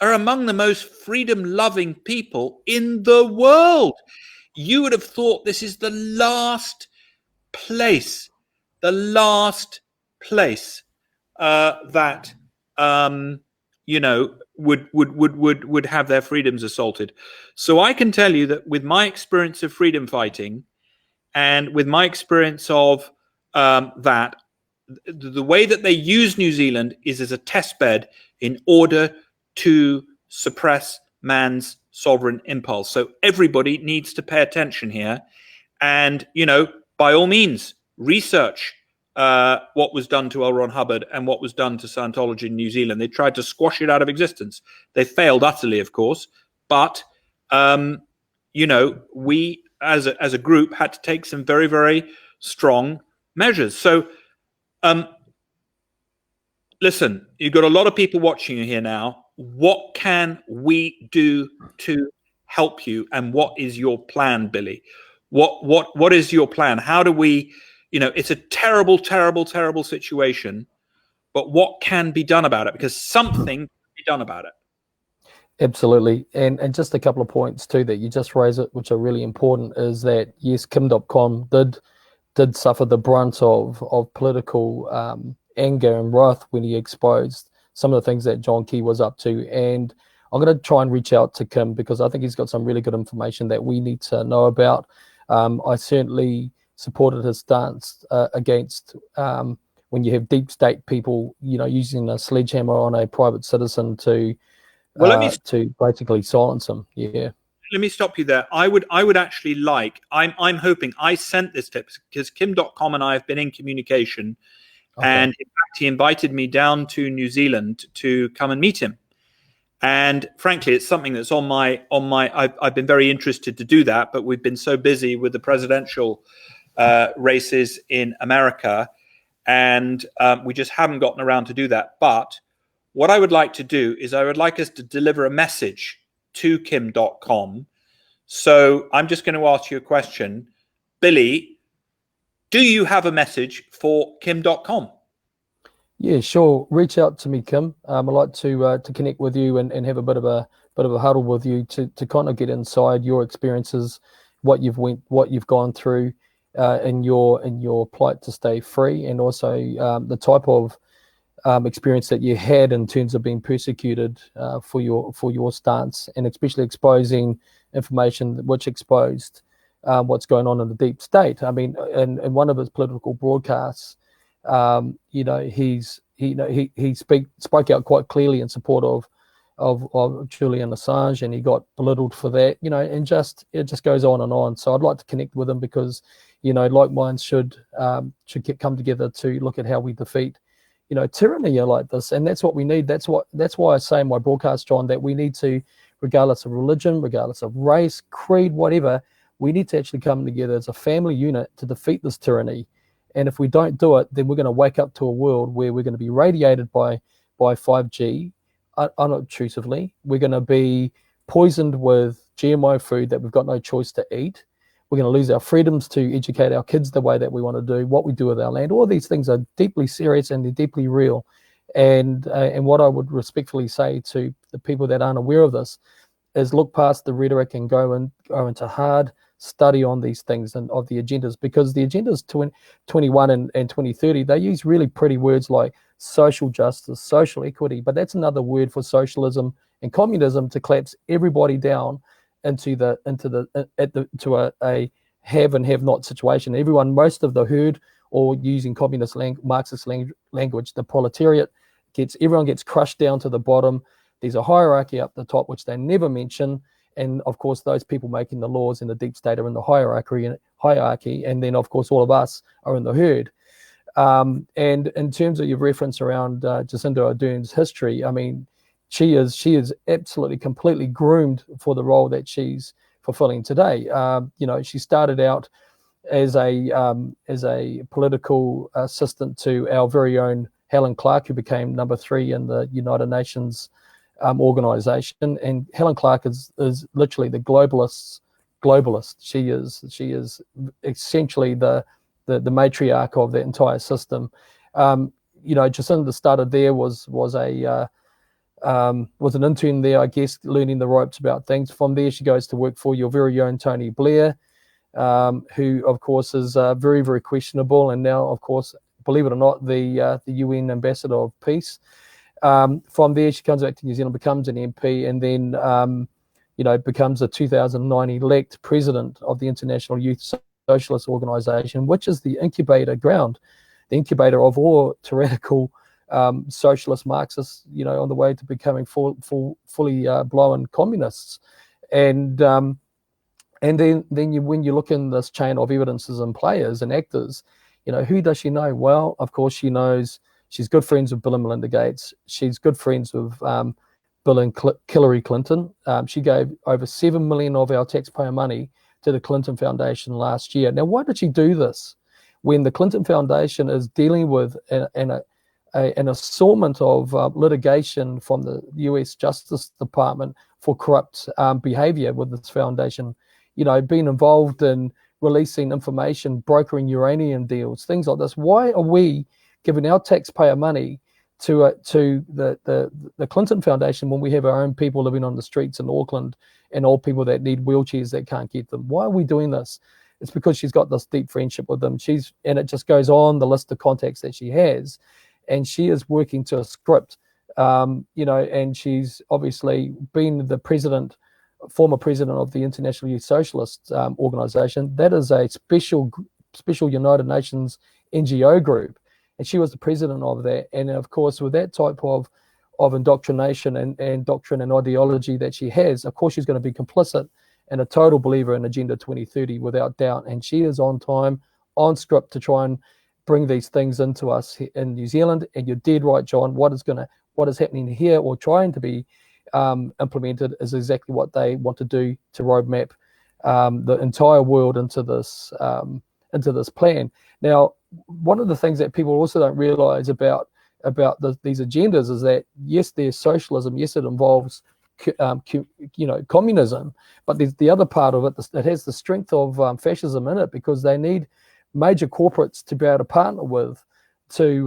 are among the most freedom-loving people in the world. You would have thought this is the last place that would have their freedoms assaulted. So I can tell you that with my experience of freedom fighting, and with my experience of that, the way that they use New Zealand is as a test bed in order to suppress man's sovereign impulse. So everybody needs to pay attention here, and by all means, research what was done to L. Ron Hubbard and what was done to Scientology in New Zealand. They tried to squash it out of existence. They failed utterly, of course, but we as a group had to take some very, very strong measures. So listen, you've got a lot of people watching you here now. What can we do to help you, and what is your plan, Billy? What is your plan? How do we, it's a terrible, terrible, terrible situation, but what can be done about it? Because something can be done about it. Absolutely. And just a couple of points too that you just raised, it, which are really important, is that yes, Kim.com did suffer the brunt of political anger and wrath when he exposed some of the things that John Key was up to. And I'm going to try and reach out to Kim because I think he's got some really good information that we need to know about. I certainly supported his stance against when you have deep state people, using a sledgehammer on a private citizen to basically silence him. Yeah. Let me stop you there. I would actually like, I'm hoping, I sent this tip because Kim.com and I have been in communication. Okay. And in fact, he invited me down to New Zealand to come and meet him. And frankly, it's something that's on my. I've been very interested to do that, but we've been so busy with the presidential races in America, and we just haven't gotten around to do that. But what I would like to do is I would like us to deliver a message to Kim.com. So I'm just going to ask you a question, Billy. Do you have a message for Kim.com? Yeah, sure. Reach out to me, Kim. I'd like to connect with you and have a bit of a huddle with you to kind of get inside your experiences, what you've gone through in your plight to stay free, and also the type of experience that you had in terms of being persecuted for your stance, and especially exposing information which exposed what's going on in the deep state. I mean, in one of his political broadcasts, he spoke out quite clearly in support of of Julian Assange, and he got belittled for that, you know, and it just goes on and on. So I'd like to connect with him because, you know, like minds should come together to look at how we defeat, you know, tyranny like this. And that's what we need. That's why I say in my broadcast, John, that we need to, regardless of religion, regardless of race, creed, whatever, we need to actually come together as a family unit to defeat this tyranny. And if we don't do it, then we're going to wake up to a world where we're going to be radiated by 5G unobtrusively. We're going to be poisoned with GMO food that we've got no choice to eat. We're going to lose our freedoms to educate our kids the way that we want to do, what we do with our land. All these things are deeply serious and they're deeply real. And what I would respectfully say to the people that aren't aware of this is look past the rhetoric and go into hard study on these things and of the agendas, because the agendas 21 and 2030, they use really pretty words like social justice, social equity, but that's another word for socialism and communism to collapse everybody down into a have and have not situation. Everyone, most of the herd, or using communist Marxist language, the proletariat everyone gets crushed down to the bottom. There's a hierarchy up the top, which they never mention. And of course, those people making the laws in the deep state are in the hierarchy. And then, of course, all of us are in the herd. And in terms of your reference around Jacinda Ardern's history, I mean, she is absolutely completely groomed for the role that she's fulfilling today. You know, she started out as a political assistant to our very own Helen Clark, who became number 3 in the United Nations organization. And Helen Clark is literally the globalist. She is essentially the matriarch of the entire system. You know, Jacinda started there, was an intern there, I guess, learning the ropes about things. From there, she goes to work for your very own Tony Blair, who, of course, is very, very questionable. And now, of course, believe it or not, the UN ambassador of peace. From there, she comes back to New Zealand, becomes an MP, and then, you know, becomes a 2009 elect president of the International Youth Socialist Organization, which is the incubator ground, the incubator of all tyrannical socialist Marxists, you know, on the way to becoming fully blown communists. And then when you look in this chain of evidences and players and actors, you know, who does she know? Well, of course, she knows she's good friends with Bill and Melinda Gates. She's good friends with Bill and Hillary Clinton. She gave over $7 million of our taxpayer money to the Clinton Foundation last year. Now, why did she do this when the Clinton Foundation is dealing with an assortment of litigation from the US Justice Department for corrupt behavior with this foundation? You know, being involved in releasing information, brokering uranium deals, things like this. Why are we giving our taxpayer money to the Clinton Foundation when we have our own people living on the streets in Auckland and old people that need wheelchairs that can't get them? Why are we doing this? It's because she's got this deep friendship with them. And it just goes on the list of contacts that she has, and she is working to a script, you know, and she's obviously been the former president of the International Youth Socialist Organization. That is a special United Nations NGO group, and she was the president of that. And of course, with that type of indoctrination and doctrine and ideology that she has, of course, she's going to be complicit and a total believer in Agenda 2030 without doubt. And she is on time, on script to try and bring these things into us in New Zealand. And you're dead right, John. What is happening here or trying to be implemented is exactly what they want to do to roadmap the entire world into this plan. Now, one of the things that people also don't realize about these agendas is that, yes, there's socialism, yes, it involves communism, but there's the other part of it that has the strength of fascism in it, because they need major corporates to be able to partner with, to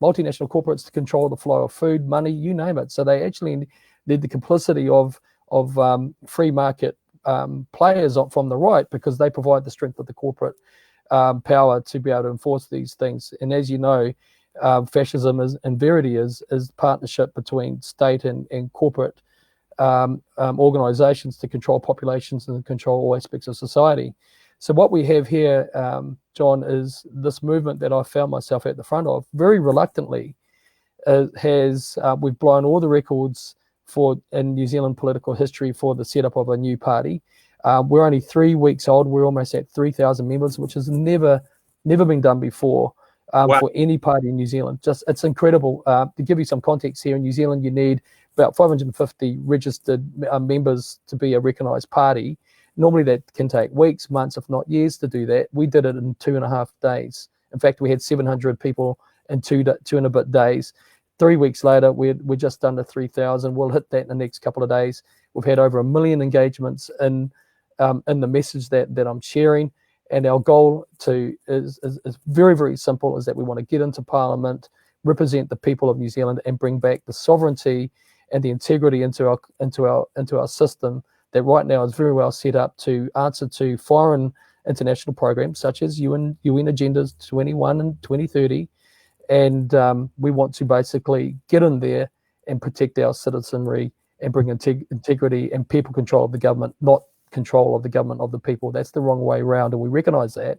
multinational corporates to control the flow of food, money, you name it. So they actually need the complicity of free market players from the right, because they provide the strength of the corporate power to be able to enforce these things. And as you know, fascism in verity is partnership between state and corporate organizations to control populations and control all aspects of society. So what we have here, John, is this movement that I found myself at the front of very reluctantly. We've blown all the records in New Zealand political history for the setup of a new party. We're only 3 weeks old. We're almost at 3,000 members, which has never been done before Wow. for any party in New Zealand. It's incredible. To give you some context here, in New Zealand, you need about 550 registered members to be a recognised party. Normally that can take weeks, months, if not years to do that. We did it in 2.5 days. In fact, we had 700 people in two and a bit days. 3 weeks later, we're just under 3,000. We'll hit that in the next couple of days. We've had over 1 million engagements in the message that I'm sharing. And our goal is very, very simple, is that we want to get into Parliament, represent the people of New Zealand, and bring back the sovereignty and the integrity into our system that right now is very well set up to answer to foreign international programs such as UN Agendas 21 and 2030. And we want to basically get in there and protect our citizenry and bring integrity and people control of the government, not control of the government of the people. That's the wrong way around, and we recognise that.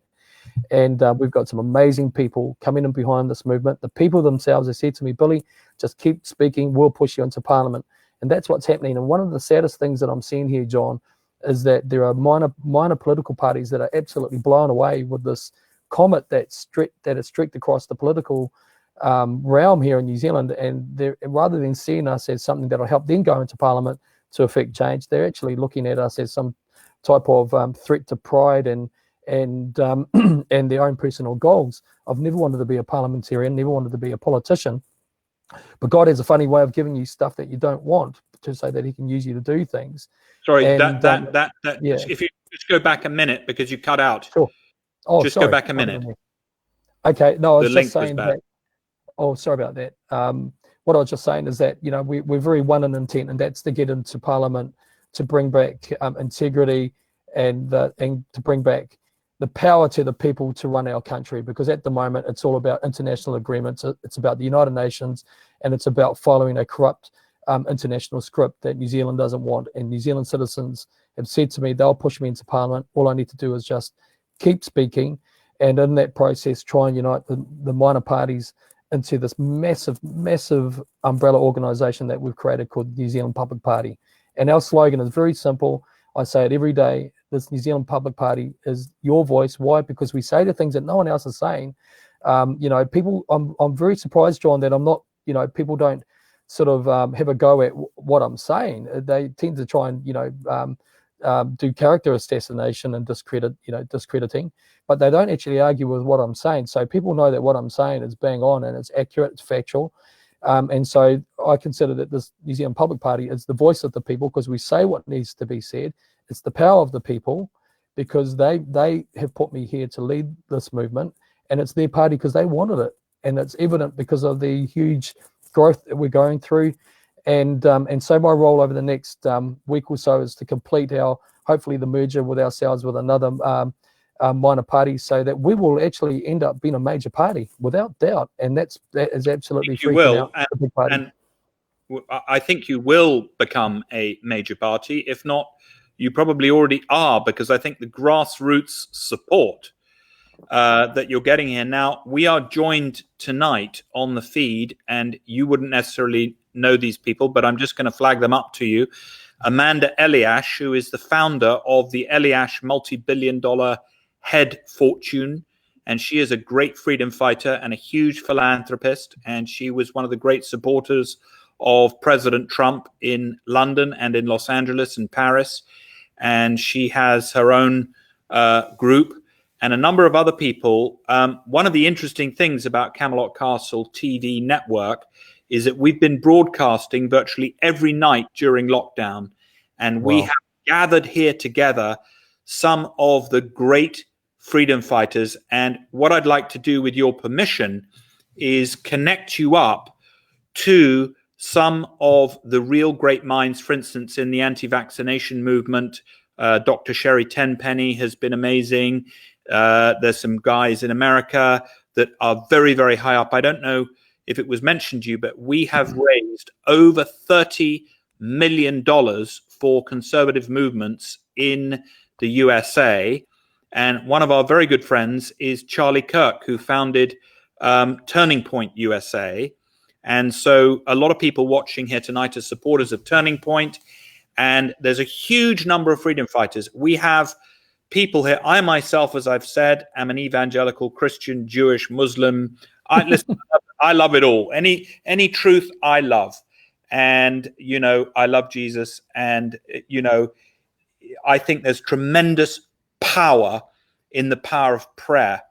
And we've got some amazing people coming in behind this movement. The people themselves have said to me, Billy, just keep speaking, we'll push you into Parliament. And that's what's happening. And one of the saddest things that I'm seeing here, John, is that there are minor political parties that are absolutely blown away with this comet that is streaked across the political realm here in New Zealand. And rather than seeing us as something that will help them go into Parliament to affect change, they're actually looking at us as some type of threat to pride and their own personal goals. I've never wanted to be a parliamentarian, never wanted to be a politician. But God has a funny way of giving you stuff that you don't want, to say that He can use you to do things. Sorry, and, yeah. If you just go back a minute, because you cut out. Sure. Oh, just sorry. Go back a minute. Okay. No, I was the just saying that. Oh, sorry about that. What I was just saying is that, we're very one in intent, and that's to get into Parliament to bring back integrity and to bring back the power to the people to run our country, because at the moment it's all about international agreements. It's about the United Nations, and it's about following a corrupt international script that New Zealand doesn't want. And New Zealand citizens have said to me they'll push me into Parliament. All I need to do is just keep speaking, and in that process try and unite the minor parties into this massive umbrella organisation that we've created called New Zealand Public Party. And our slogan is very simple. I say it every day. This New Zealand Public Party is your voice. Why? Because we say the things that no one else is saying. People, I'm very surprised, John, that I'm not, people don't sort of have a go at what I'm saying. They tend to try and, do character assassination and discrediting, but they don't actually argue with what I'm saying. So people know that what I'm saying is bang on and it's accurate, it's factual. And so I consider that this New Zealand Public Party is the voice of the people, because we say what needs to be said. It's the power of the people, because they have put me here to lead this movement, and it's their party because they wanted it. And it's evident because of the huge growth that we're going through. And so my role over the next week or so is to complete hopefully the merger with ourselves with another minor party, so that we will actually end up being a major party without doubt. And that is absolutely freaking out the big party. And I think you will become a major party. If not, you probably already are, because I think the grassroots support that you're getting here now. We are joined tonight on the feed, and you wouldn't necessarily know these people, but I'm just going to flag them up to you. Amanda Eliash, who is the founder of the Eliash multi-billion-dollar head fortune, and she is a great freedom fighter and a huge philanthropist, and she was one of the great supporters of President Trump in London and in Los Angeles and Paris. And she has her own group and a number of other people. One of the interesting things about Camelot Castle TV network is that we've been broadcasting virtually every night during lockdown, and we have gathered here together some of the great freedom fighters. And what I'd like to do, with your permission, is connect you up to some of the real great minds. For instance, in the anti-vaccination movement, Dr. Sherry Tenpenny has been amazing. There's some guys in America that are very, very high up. I don't know if it was mentioned to you, but we have raised over $30 million for conservative movements in the USA. And one of our very good friends is Charlie Kirk, who founded Turning Point USA. And so a lot of people watching here tonight are supporters of Turning Point, and there's a huge number of freedom fighters. We have people here. I myself, as I've said, am an evangelical Christian, Jewish, Muslim. Listen, I love it all. Any truth I love. And, you know, I love Jesus. And, you know, I think there's tremendous power in the power of prayer.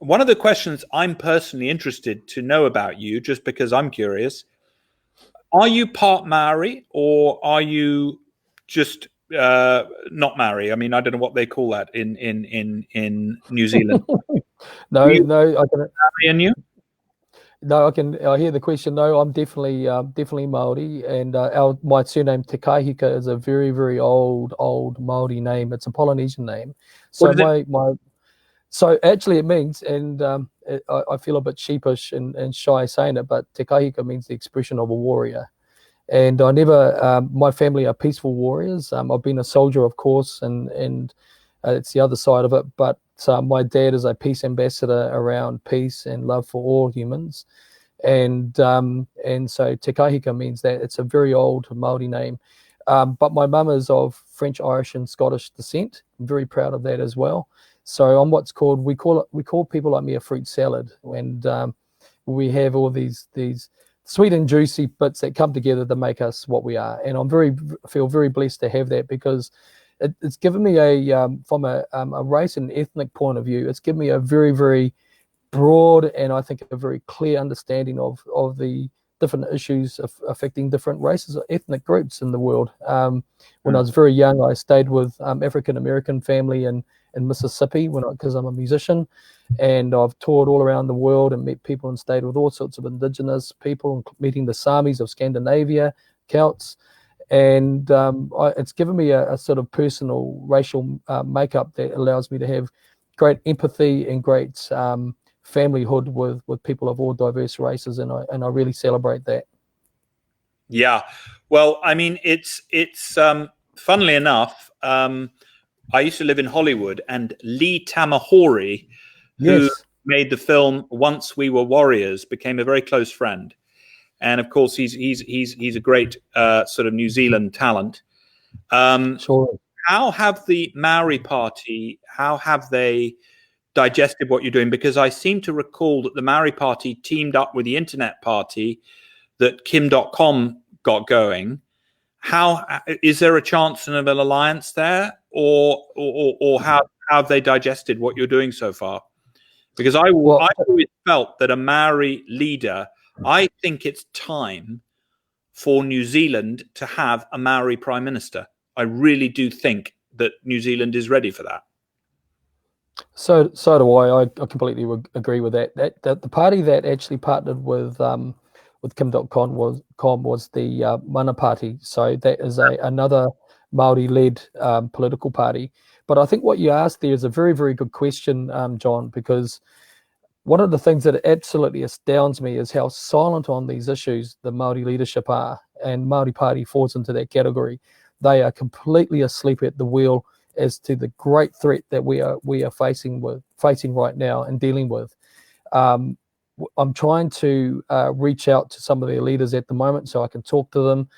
One of the questions I'm personally interested to know about you, just because I'm curious, are you part Maori or are you just not Maori? I mean, I don't know what they call that in New Zealand. No, I can. Maori in you? No, I hear the question. No, I'm definitely Maori, and my surname Te Kahika is a very, very old Maori name. It's a Polynesian name. So so actually it means, and I feel a bit sheepish and shy saying it, but Te Kahika means the expression of a warrior. And I never, my family are peaceful warriors. I've been a soldier, of course, and it's the other side of it. But my dad is a peace ambassador around peace and love for all humans. And so Te Kahika means that. It's a very old Māori name. But my mum is of French, Irish, and Scottish descent. I'm very proud of that as well. So I'm what's called, we call people like me a fruit salad, and we have all these sweet and juicy bits that come together to make us what we are. And feel very blessed to have that, because it's given me from a race and ethnic point of view, it's given me a very, very broad and I think a very clear understanding of the different issues affecting different races or ethnic groups in the world. When I was very young, I stayed with African American family in Mississippi because I'm a musician, and I've toured all around the world and met people and stayed with all sorts of indigenous people, meeting the Samis of Scandinavia, Celts, and it's given me a sort of personal racial makeup that allows me to have great empathy and great familyhood with people of all diverse races, and I really celebrate that. Yeah, well, I mean, it's funnily enough, I used to live in Hollywood, and Lee Tamahori, who made the film Once We Were Warriors, became a very close friend. And of course, he's a great sort of New Zealand talent. Sure. How have the Maori Party, how have they digested what you're doing? Because I seem to recall that the Maori Party teamed up with the Internet Party that Kim.com got going. How is there a chance of an alliance there, or how have they digested what you're doing so far? Because I always felt that a Maori leader, I think it's time for New Zealand to have a Maori prime minister. I really do think that New Zealand is ready for that. So do I. I completely agree with that. That the party that actually partnered with Kim.com was the Mana Party. So that is another Māori-led political party. But I think what you asked there is a very, very good question, John, because one of the things that absolutely astounds me is how silent on these issues the Māori leadership are, and Māori Party falls into that category. They are completely asleep at the wheel as to the great threat that we are facing right now and dealing with. I'm trying to reach out to some of their leaders at the moment so I can talk to them.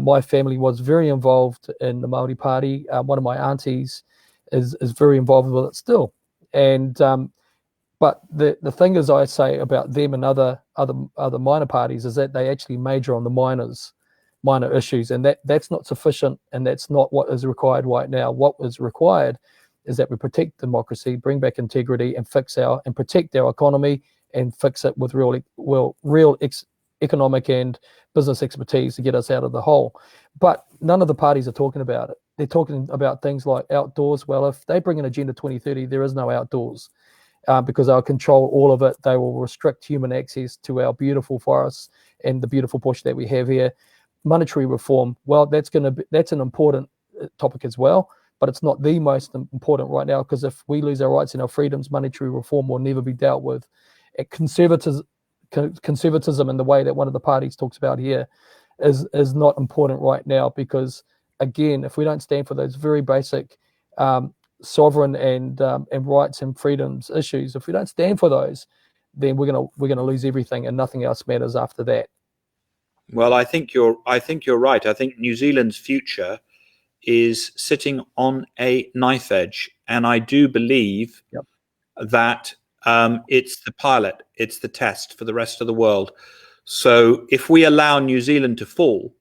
My family was very involved in the Māori Party. One of my aunties is very involved with it still. And but the thing is, I say about them and other minor parties is that they actually major on the minor issues, and that's not sufficient, and that's not what is required right now. What is required is that we protect democracy, bring back integrity, and protect our economy, and fix it with real economic and business expertise to get us out of the hole. But none of the parties are talking about it. They're talking about things like outdoors. Well, if they bring an Agenda 2030, there is no outdoors. Because they'll control all of it. They will restrict human access to our beautiful forests and the beautiful bush that we have here. Monetary reform, well, that's an important topic as well, but it's not the most important right now, because if we lose our rights and our freedoms, monetary reform will never be dealt with. Conservatism in the way that one of the parties talks about here is not important right now, because again, if we don't stand for those very basic sovereign and rights and freedoms issues, if we don't stand for those, then we're gonna lose everything, and nothing else matters after that. Well, I think you're right. I think New Zealand's future is sitting on a knife edge, and I do believe that it's the pilot, it's the test for the rest of the world. So if we allow New Zealand to fall,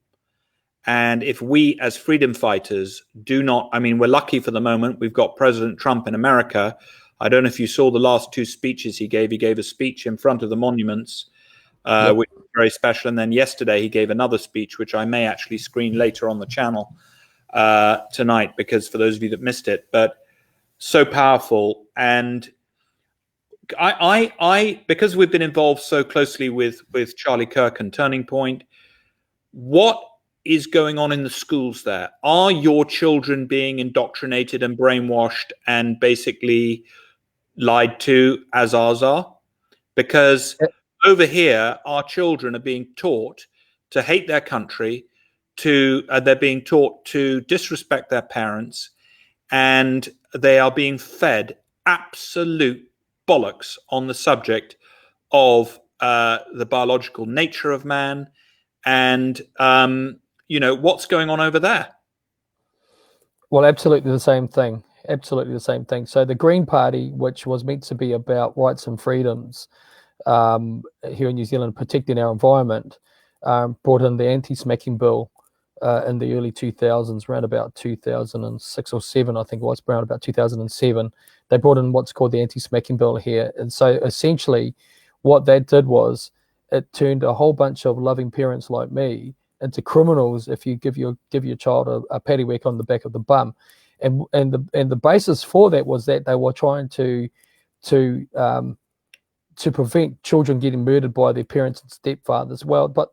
and if we as freedom fighters do not, I mean, we're lucky for the moment. We've got President Trump in America. I don't know if you saw the last two speeches he gave. He gave a speech in front of the monuments, which was very special. And then yesterday he gave another speech, which I may actually screen later on the channel tonight, because for those of you that missed it, but so powerful. And I because we've been involved so closely with Charlie Kirk and Turning Point, what is going on in the schools there? Are your children being indoctrinated and brainwashed and basically lied to as ours are? Because over here, our children are being taught to hate their country, they're being taught to disrespect their parents, and they are being fed absolute bollocks on the subject of the biological nature of man, and what's going on over there. Well, absolutely the same thing. Absolutely the same thing. So the Green Party, which was meant to be about rights and freedoms here in New Zealand, protecting our environment, brought in the anti-smacking bill in the early 2000s, around about 2006 or 7, I think it was, around about 2007. They brought in what's called the anti-smacking bill here. And so essentially what that did was it turned a whole bunch of loving parents like me into criminals if you give your child a paddywhack on the back of the bum. And the basis for that was that they were trying to prevent children getting murdered by their parents and stepfathers. Well, but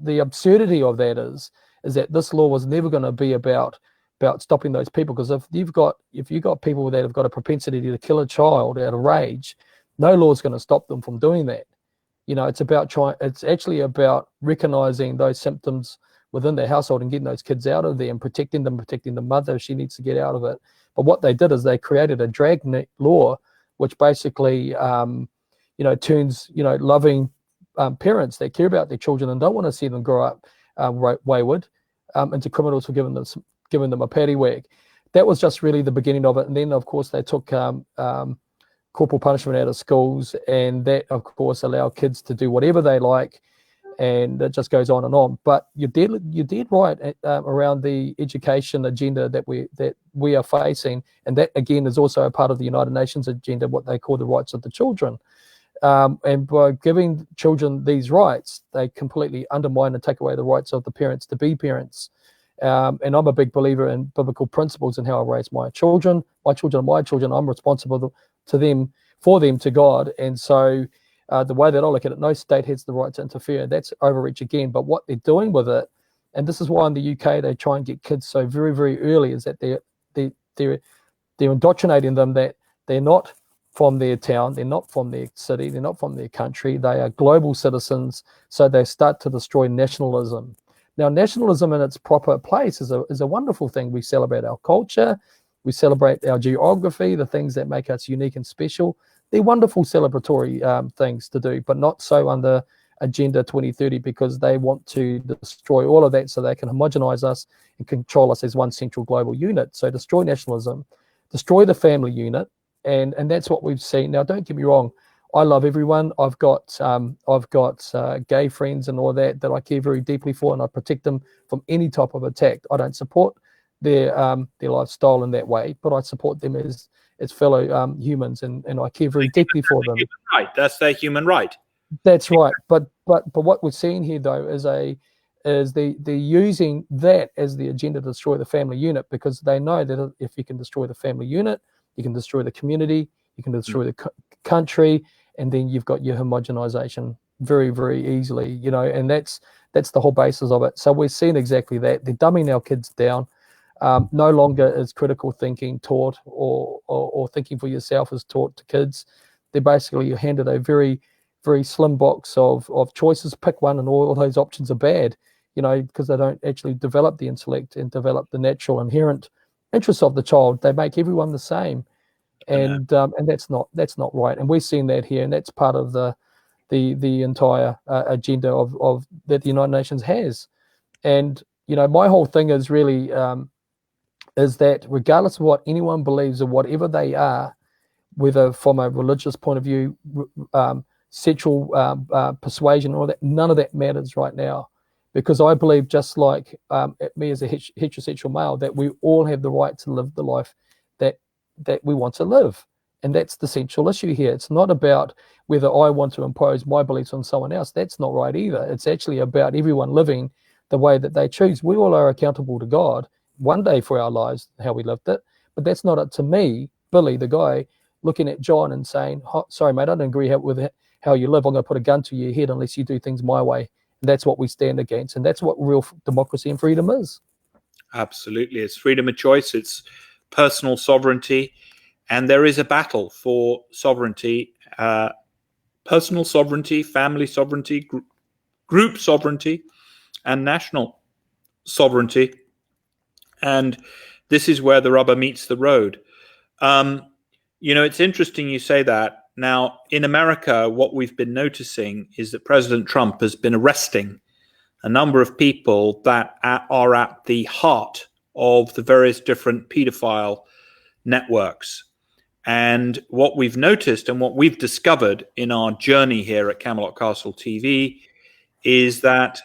the absurdity of that is that this law was never going to be about stopping those people, because if you've got people that have got a propensity to kill a child out of rage, no law is going to stop them from doing that. It's actually about recognizing those symptoms within their household and getting those kids out of there and protecting the mother if she needs to get out of it. But what they did is they created a dragnet law, which basically turns loving parents that care about their children and don't want to see them grow up wayward into criminals for giving them a paddywhack. That was just really the beginning of it. And then of course they took corporal punishment out of schools, and that of course allowed kids to do whatever they like, and it just goes on and on. But you're dead right around the education agenda that we are facing, and that again is also a part of the United Nations agenda, what they call the rights of the children. And by giving children these rights, they completely undermine and take away the rights of the parents to be parents. And I'm a big believer in biblical principles and how I raise my children. My children are my children. I'm responsible for them to God. And so the way that I look at it, no state has the right to interfere. That's overreach again. But what they're doing with it, and this is why in the UK they try and get kids so very, very early, is that they're indoctrinating them that they're not from their town, they're not from their city, they're not from their country, they are global citizens. So they start to destroy nationalism. Now, nationalism in its proper place is a wonderful thing. We celebrate our culture, we celebrate our geography, the things that make us unique and special. They're wonderful celebratory things to do, but not so under Agenda 2030, because they want to destroy all of that so they can homogenize us and control us as one central global unit. So destroy nationalism, destroy the family unit, and that's what we've seen. Now, don't get me wrong, I love everyone. I've got gay friends and all that I care very deeply for, and I protect them from any type of attack. I don't support their lifestyle in that way, but I support them as fellow humans, and I care very deeply for them. Right, that's their human right. That's right. But what we're seeing here though is they're using that as the agenda to destroy the family unit, because they know that if you can destroy the family unit, you can destroy the community, you can destroy the country, and then you've got your homogenization very, very easily, and that's the whole basis of it. So we're seeing exactly that. They're dumbing our kids down. No longer is critical thinking taught, or thinking for yourself is taught to kids. They're basically handed a very, very slim box of choices. Pick one, and all those options are bad, because they don't actually develop the intellect and develop the natural inherent interests of the child. They make everyone the same. and that's not right. And we've seen that here, and that's part of the entire agenda of that the United Nations has. And my whole thing is really is that regardless of what anyone believes or whatever they are, whether from a religious point of view, sexual persuasion, all that, none of that matters right now, because I believe, just like me as a heterosexual male, that we all have the right to live the life that we want to live. And that's the central issue here. It's not about whether I want to impose my beliefs on someone else. That's not right either. It's actually about everyone living the way that they choose. We all are accountable to God one day for our lives, how we lived it. But that's not up to me, Billy, the guy, looking at John and saying, sorry, mate, I don't agree with how you live. I'm going to put a gun to your head unless you do things my way. And that's what we stand against. And that's what real democracy and freedom is. Absolutely. It's freedom of choice. It's personal sovereignty. And there is a battle for sovereignty, personal sovereignty, family sovereignty, group sovereignty, and national sovereignty. And this is where the rubber meets the road. It's interesting you say that. Now, in America, what we've been noticing is that President Trump has been arresting a number of people that are at the heart of the various different pedophile networks. And what we've noticed and what we've discovered in our journey here at Camelot Castle TV is that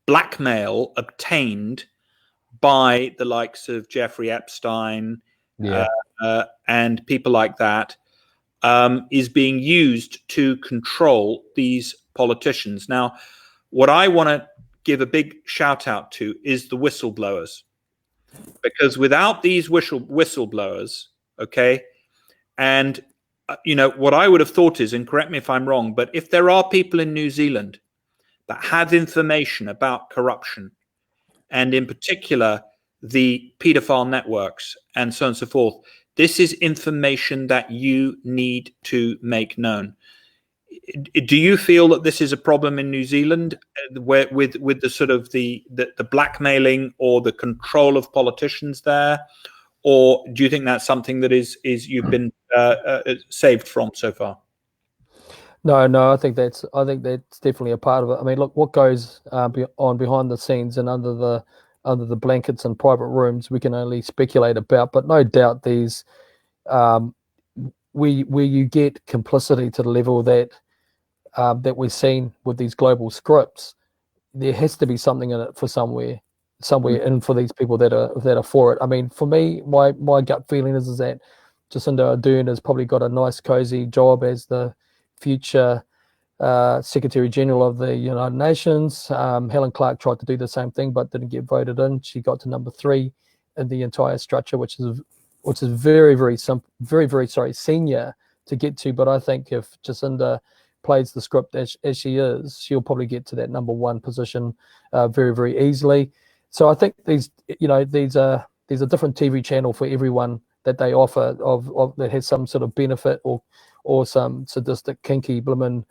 blackmail obtained by the likes of Jeffrey Epstein and people like that is being used to control these politicians. Now, what I want to give a big shout out to is the whistleblowers, because without these whistleblowers, okay, and what I would have thought is, and correct me if I'm wrong, but if there are people in New Zealand that have information about corruption, and in particular the pedophile networks and so on and so forth, this is information that you need to make known. Do you feel that this is a problem in New Zealand, where with the sort of the blackmailing or the control of politicians there, or do you think that's something that is you've been saved from so far? No, I think that's definitely a part of it. I mean, look, what goes on behind the scenes and under the blankets and private rooms, we can only speculate about. But no doubt, these where you get complicity to the level that we're seeing with these global scripts, there has to be something in it for somewhere in for these people that are for it. I mean, for me, my gut feeling is that Jacinda Ardern has probably got a nice cozy job as the future Secretary General of the United Nations. Helen Clark tried to do the same thing but didn't get voted in. She got to number 3 in the entire structure, which is very, very simple, very senior to get to. But I think if Jacinda plays the script as she is, she'll probably get to that number 1 position very, very easily. So I think there's a different TV channel for everyone that they offer of that has some sort of benefit or some sadistic, kinky, bloomin'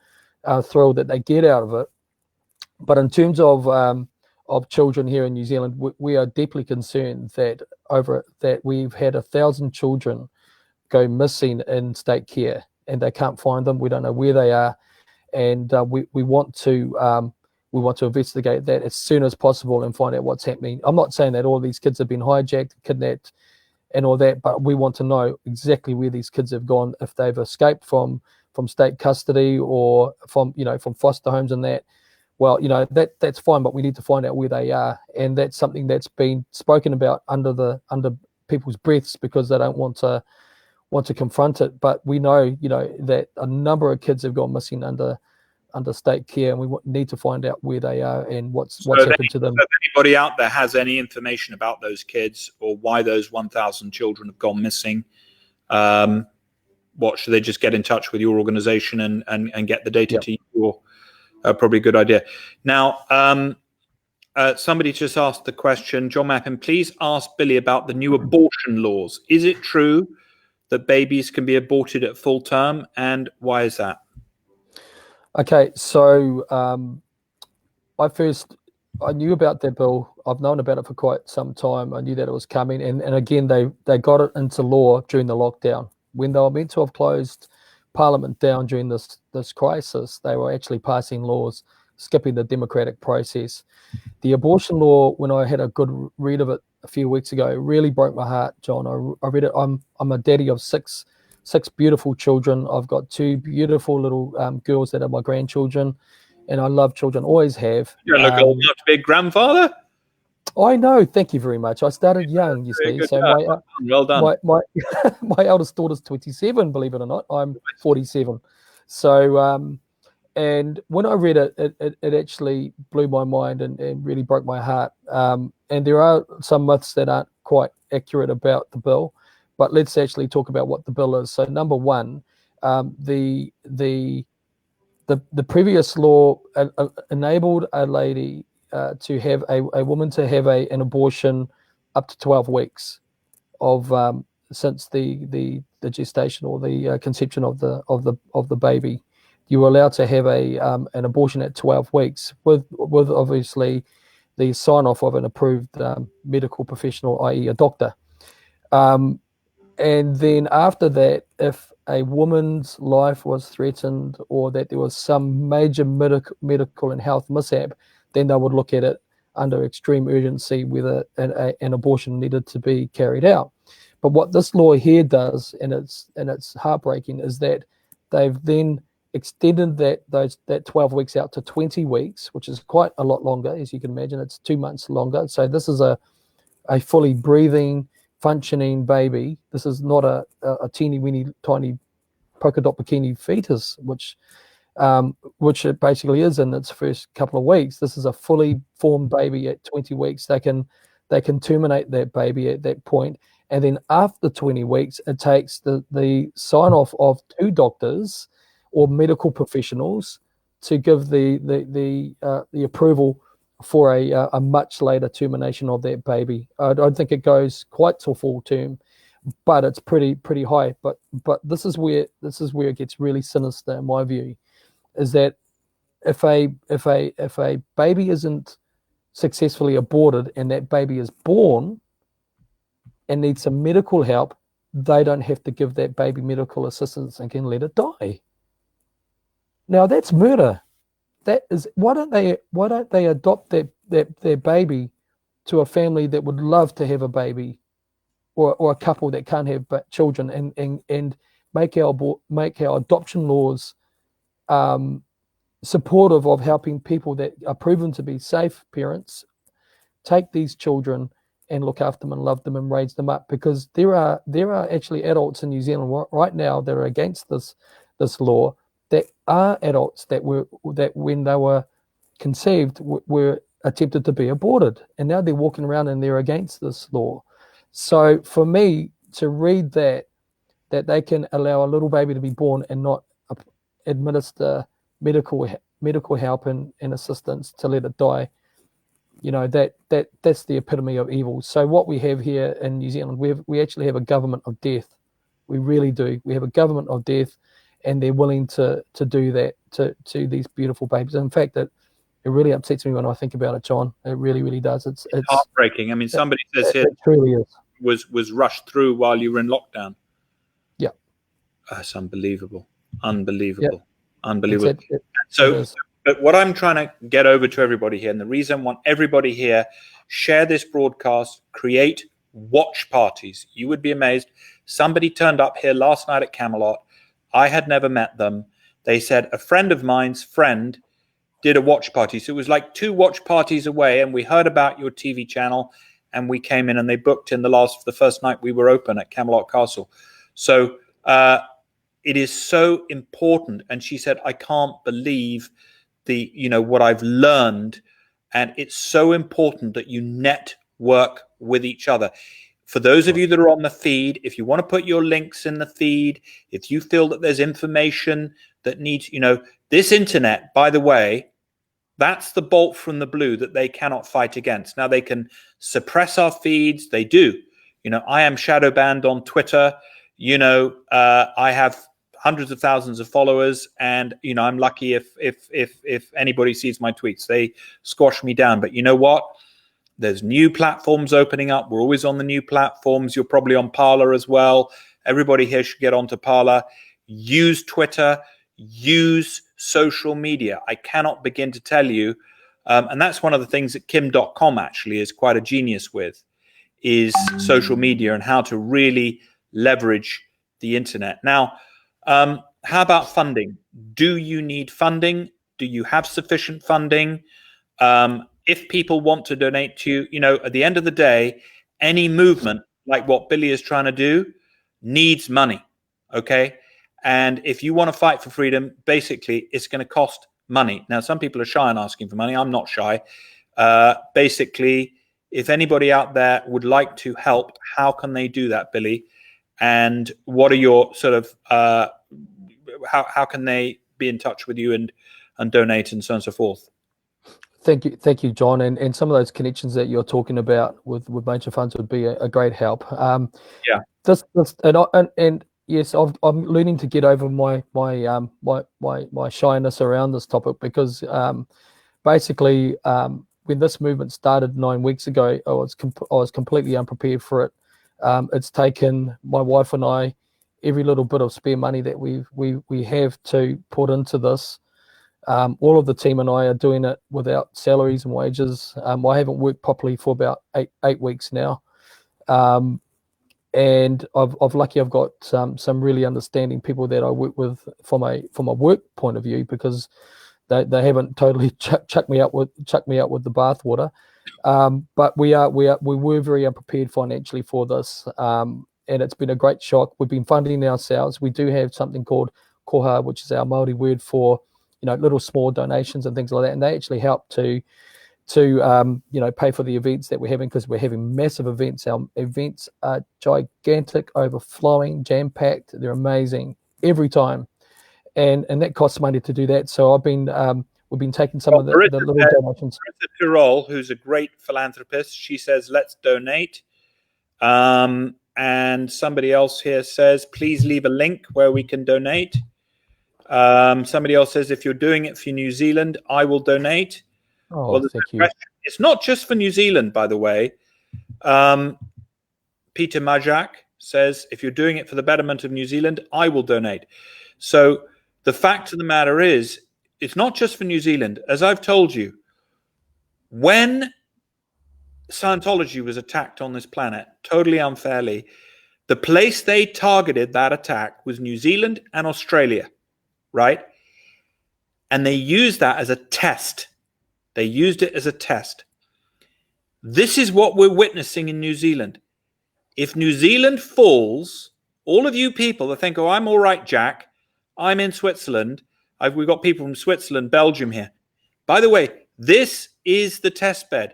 thrill that they get out of it. But in terms of children here in New Zealand, we are deeply concerned that we've had 1,000 children go missing in state care, and they can't find them. We don't know where they are, and we want to investigate that as soon as possible and find out what's happening. I'm not saying that all these kids have been hijacked, kidnapped, and all that, but we want to know exactly where these kids have gone, if they've escaped from state custody or from foster homes and that. Well, that's fine, but we need to find out where they are, and that's something that's been spoken about under people's breaths because they don't want to confront it. But we know, that a number of kids have gone missing under state care, and we need to find out where they are and what's happened to them. So if anybody out there has any information about those kids or why those 1,000 children have gone missing, what should they just get in touch with your organization and get the data to you? Or probably a good idea. Now, somebody just asked the question, John Mappin, please ask Billy about the new abortion laws. Is it true that babies can be aborted at full term, and why is that? Okay, so I knew about that bill. I've known about it for quite some time. I knew that it was coming, and again they got it into law during the lockdown when they were meant to have closed Parliament down during this crisis. They were actually passing laws, skipping the democratic process. The abortion law, when I had a good read of it a few weeks ago, it really broke my heart, John. I read it. I'm a daddy of six beautiful children. I've got two beautiful little girls that are my grandchildren, and I love children, always have. You don't look old enough to be a grandfather. I know. Thank you very much. I started young, you see. So well done. My eldest daughter's 27, believe it or not. I'm 47. So and when I read it, it actually blew my mind and really broke my heart. And there are some myths that aren't quite accurate about the bill, but let's actually talk about what the bill is. So number one, the previous law enabled a lady to have a woman to have an abortion up to 12 weeks of since the gestation or the conception of the baby. You were allowed to have an abortion at 12 weeks with obviously the sign off of an approved medical professional, i.e. a doctor. And then after that, if a woman's life was threatened or that there was some major medical and health mishap, then they would look at it under extreme urgency whether an abortion needed to be carried out. But what this law here does, and it's heartbreaking, is that they've then extended that 12 weeks out to 20 weeks, which is quite a lot longer, as you can imagine. It's 2 months longer. So this is a fully breathing, functioning baby. This is not a teeny weeny tiny polka dot bikini fetus, which it basically is in its first couple of weeks. This is a fully formed baby at 20 weeks. They can terminate that baby at that point, and then after 20 weeks, it takes the sign off of 2 doctors or medical professionals to give the approval for a much later termination of that baby. I don't think it goes quite to full term, but it's pretty high. But this is where it gets really sinister in my view, is that if a baby isn't successfully aborted and that baby is born and needs some medical help, they don't have to give that baby medical assistance and can let it die. Now that's murder. That is, why don't they adopt their baby to a family that would love to have a baby, or a couple that can't have children, and make our adoption laws supportive of helping people that are proven to be safe parents take these children and look after them and love them and raise them up, because there are actually adults in New Zealand right now that are against this law, that are adults that when they were conceived were attempted to be aborted, and now they're walking around and they're against this law. So for me to read that they can allow a little baby to be born and not administer medical help and assistance to let it die, that's the epitome of evil. So what we have here in New Zealand, we actually have a government of death. We really do. We have a government of death, and they're willing to do that to these beautiful babies. In fact, it really upsets me when I think about it, John. It really, really does. It's heartbreaking. I mean, somebody says here it truly is. Was rushed through while you were in lockdown. Yeah, that's unbelievable. Yep. Unbelievable. But what I'm trying to get over to everybody here, and the reason I want everybody here, share this broadcast, create watch parties. You would be amazed. Somebody turned up here last night at Camelot. I had never met them. They said a friend of mine's friend did a watch party. So it was like 2 watch parties away, and we heard about your TV channel, and we came in and they booked in the first night we were open at Camelot Castle. So it is so important. And she said, I can't believe what I've learned. And it's so important that you network with each other. For those of you that are on the feed, if you want to put your links in the feed, if you feel that there's information that needs, this internet, by the way, that's the bolt from the blue that they cannot fight against. Now they can suppress our feeds. They do. I am shadow banned on Twitter. I have hundreds of thousands of followers, and I'm lucky if anybody sees my tweets. They squash me down. But you know what? There's new platforms opening up. We're always on the new platforms. You're probably on Parler as well. Everybody here should get onto Parler. Use Twitter. Use social media. I cannot begin to tell you. And that's one of the things that Kim.com actually is quite a genius with, is social media and how to really leverage the internet. Now, how about funding? Do you need funding? Do you have sufficient funding? If people want to donate to you, at the end of the day, any movement like what Billy is trying to do needs money. Okay. And if you want to fight for freedom, basically it's going to cost money. Now, some people are shy on asking for money. I'm not shy. Basically, if anybody out there would like to help, how can they do that, Billy? And what are your sort of, how can they be in touch with you and donate and so on and so forth? Thank you, John. And some of those connections that you're talking about with major funds would be a great help. Yeah. And yes, I'm learning to get over my shyness around this topic, because basically when this movement started 9 weeks ago, I was completely unprepared for it. It's taken my wife and I every little bit of spare money that we have to put into this. All of the team and I are doing it without salaries and wages. I haven't worked properly for about eight weeks now. And I've got some really understanding people that I work with from a work point of view, because they haven't totally chucked me out with the bathwater. But we were very unprepared financially for this, and it's been a great shock. We've been funding ourselves. We do have something called koha, which is our Māori word for little small donations and things like that, and they actually help to pay for the events that we're having, because we're having massive events. Our events are gigantic, overflowing, jam-packed. They're amazing every time, and that costs money to do that. So we've been taking some of the little donations. Marissa Tirol, who's a great philanthropist, she says, let's donate. And somebody else here says, please leave a link where we can donate. Somebody else says, if you're doing it for New Zealand, I will donate. Oh, well, thank you. It's not just for New Zealand, by the way. Peter Majak says, if you're doing it for the betterment of New Zealand, I will donate. So the fact of the matter is, it's not just for New Zealand. As I've told you, when Scientology was attacked on this planet, totally unfairly, the place they targeted that attack was New Zealand and Australia, right? And they used that as a test. They used it as a test. This is what we're witnessing in New Zealand. If New Zealand falls, all of you people that think, oh, I'm all right, Jack, I'm in Switzerland. We've got people from Switzerland, Belgium here. By the way, this is the test bed.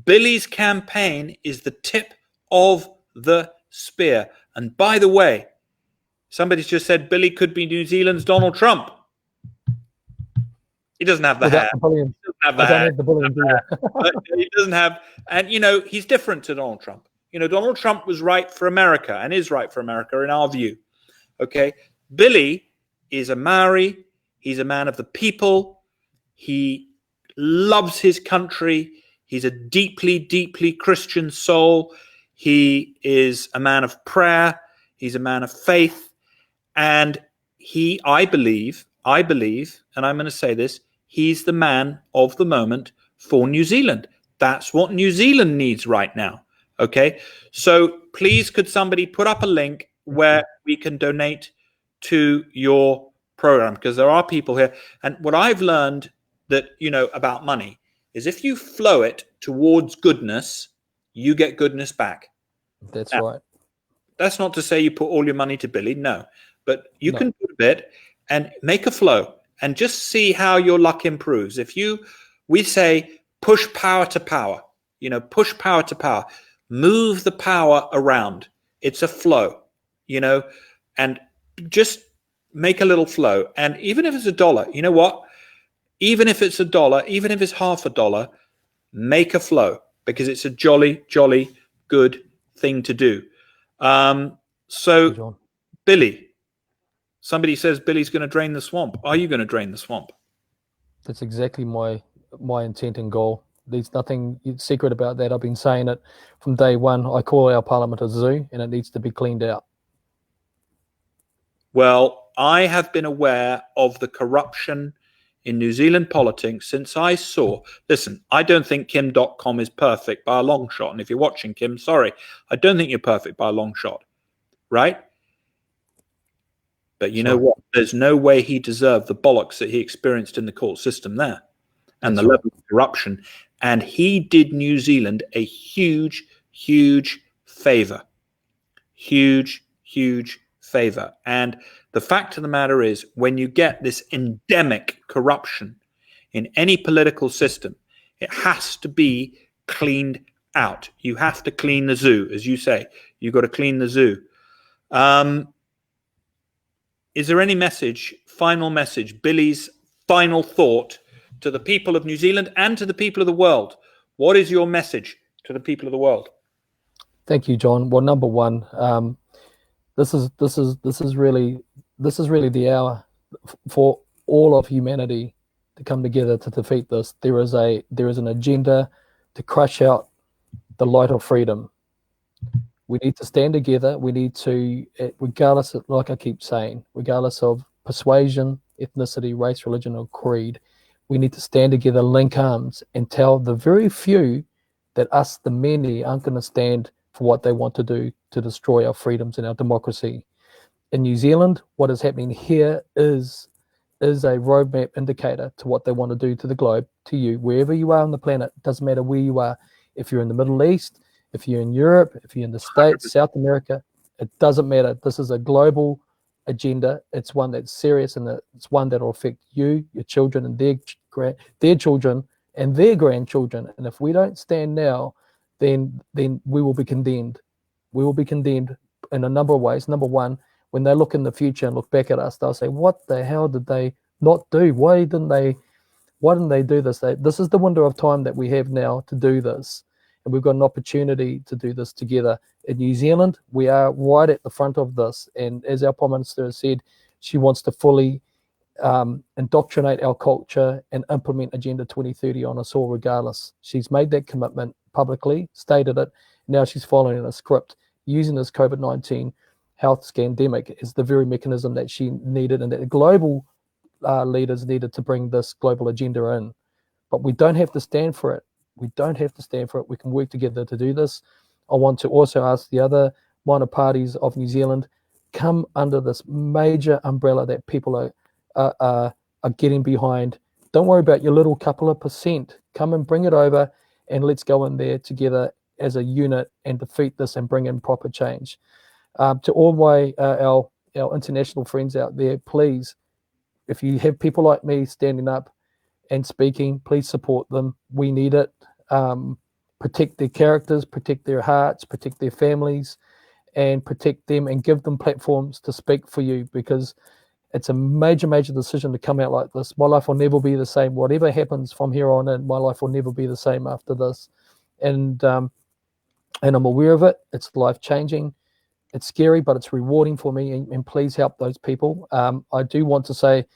Billy's campaign is the tip of the spear. And by the way, somebody just said Billy could be New Zealand's Donald Trump. He doesn't have the hair. He doesn't have, and he's different to Donald Trump. Donald Trump was right for America and is right for America in our view. Okay. Billy is a Maori. He's a man of the people. He loves his country. He's a deeply, deeply Christian soul. He is a man of prayer. He's a man of faith. And I believe, and I'm going to say this, he's the man of the moment for New Zealand. That's what New Zealand needs right now. Okay. So please, could somebody put up a link where we can donate to your program? Because there are people here. And what I've learned that, about money is if you flow it towards goodness, you get goodness back. That's right. That's not to say you put all your money to Billy. No, but you can put a bit and make a flow and just see how your luck improves. We say, push power to power, push power to power, move the power around. It's a flow, and just make a little flow. And even if it's $1, you know what? Even if it's $1, even if it's half $1, make a flow, because it's a jolly, jolly good thing to do. So Billy, somebody says Billy's going to drain the swamp. Are you going to drain the swamp? That's exactly my intent and goal. There's nothing secret about that. I've been saying it from day one. I call our parliament a zoo, and it needs to be cleaned out. Well, I have been aware of the corruption in New Zealand politics since I saw. Listen, I don't think Kim.com is perfect by a long shot. And if you're watching, Kim, sorry, I don't think you're perfect by a long shot, right? But you know what? There's no way he deserved the bollocks that he experienced in the court system there and the level of corruption. And he did New Zealand a huge, huge favor. Huge, huge favor. And the fact of the matter is, when you get this endemic corruption in any political system, it has to be cleaned out. You have to clean the zoo, as you say. You've got to clean the zoo. Is there any message, final message, Billy's final thought to the people of New Zealand and to the people of the world? What is your message to the people of the world? Thank you, John. Well, number one, this is really the hour for all of humanity to come together to defeat this. There is an agenda to crush out the light of freedom. We need to stand together. We need to, regardless of, like I keep saying, regardless of persuasion, ethnicity, race, religion, or creed, we need to stand together, link arms, and tell the very few that us, the many, aren't going to stand for what they want to do to destroy our freedoms and our democracy. In New Zealand, what is happening here is a roadmap indicator to what they want to do to the globe, to you, wherever you are on the planet. It doesn't matter where you are. If you're in the Middle East, if you're in Europe, if you're in the States, South America, it doesn't matter. This is a global agenda. It's one that's serious, and it's one that will affect you, your children, and their children and their grandchildren. And if we don't stand now, then we will be condemned. We will be condemned in a number of ways. Number one, when they look in the future and look back at us, they'll say, "What the hell did they not do? Why didn't they do this?" This is the window of time that we have now to do this. And we've got an opportunity to do this together. In New Zealand, we are right at the front of this. And as our Prime Minister has said, she wants to fully indoctrinate our culture and implement Agenda 2030 on us all regardless. She's made that commitment publicly, stated it. Now she's following a script, using this COVID-19 health scandemic as the very mechanism that she needed and that the global leaders needed to bring this global agenda in. But we don't have to stand for it. We don't have to stand for it. We can work together to do this. I want to also ask the other minor parties of New Zealand, come under this major umbrella that people are getting behind. Don't worry about your little couple of percent. Come and bring it over, and let's go in there together as a unit and defeat this and bring in proper change. To all our international friends out there, please, if you have people like me standing up and speaking, please support them. We need it. Protect their characters, protect their hearts, protect their families, and protect them and give them platforms to speak for you, because it's a major, major decision to come out like this. My life will never be the same. Whatever happens from here on in, my life will never be the same after this. And I'm aware of it. It's life-changing. It's scary, but it's rewarding for me. And please help those people. I do want to say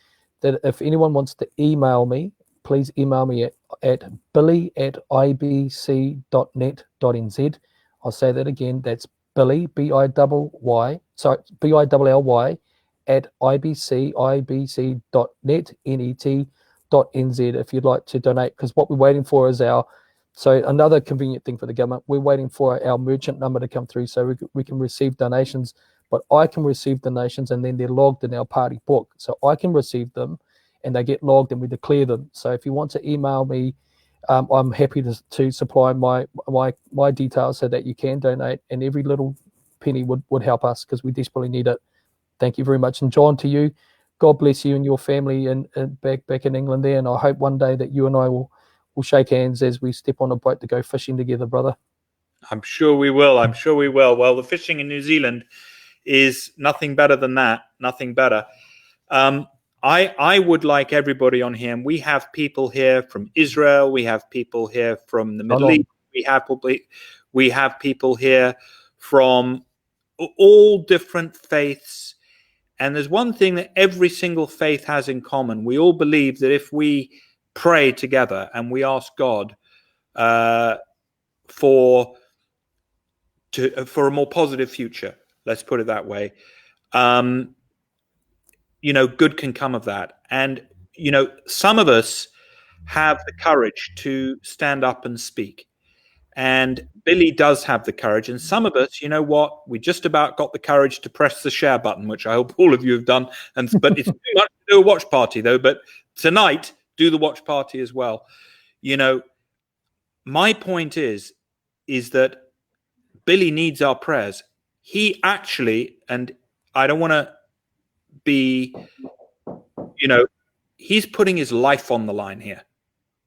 that if anyone wants to email me, please email me at billy@ibc.net.nz. I'll say that again. That's Billy, B-I-L-L-Y, at ibc.net.nz if you'd like to donate, because what we're waiting for is another convenient thing for the government. We're waiting for our merchant number to come through so we can receive donations, but I can receive donations and then they're logged in our party book. So I can receive them and they get logged and we declare them. So if you want to email me, I'm happy to supply my details so that you can donate, and every little penny would help us because we desperately need it. Thank you very much. And John, to you, God bless you and your family and back in England there. And I hope one day that you and I will shake hands as we step on a boat to go fishing together, brother. I'm sure we will. I'm sure we will. Well, the fishing in New Zealand is nothing better than that. Nothing better. I would like everybody on here. And we have people here from Israel. We have people here from the Middle East. We have people here from all different faiths. And there's one thing that every single faith has in common. We all believe that if we pray together and we ask God for a more positive future. Let's put it that way. Good can come of that. And, some of us have the courage to stand up and speak. And Billy does have the courage. And some of us, you know what? We just about got the courage to press the share button, which I hope all of you have done. But it's too much to do a watch party, though. But tonight, do the watch party as well. My point is that Billy needs our prayers. He actually, and I don't want to be, he's putting his life on the line here.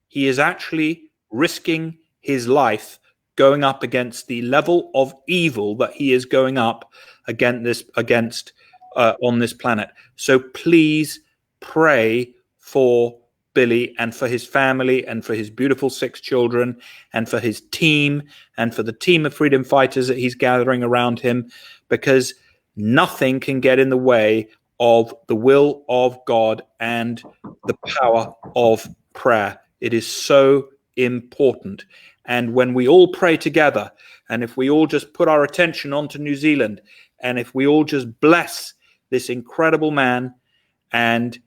He is actually risking his life going up against the level of evil that he is going up against on this planet. So please pray for Billy and for his family and for his beautiful 6 children and for his team and for the team of freedom fighters that he's gathering around him, because nothing can get in the way of the will of God and the power of prayer. It is so important. And when we all pray together, and if we all just put our attention onto New Zealand, and if we all just bless this incredible man and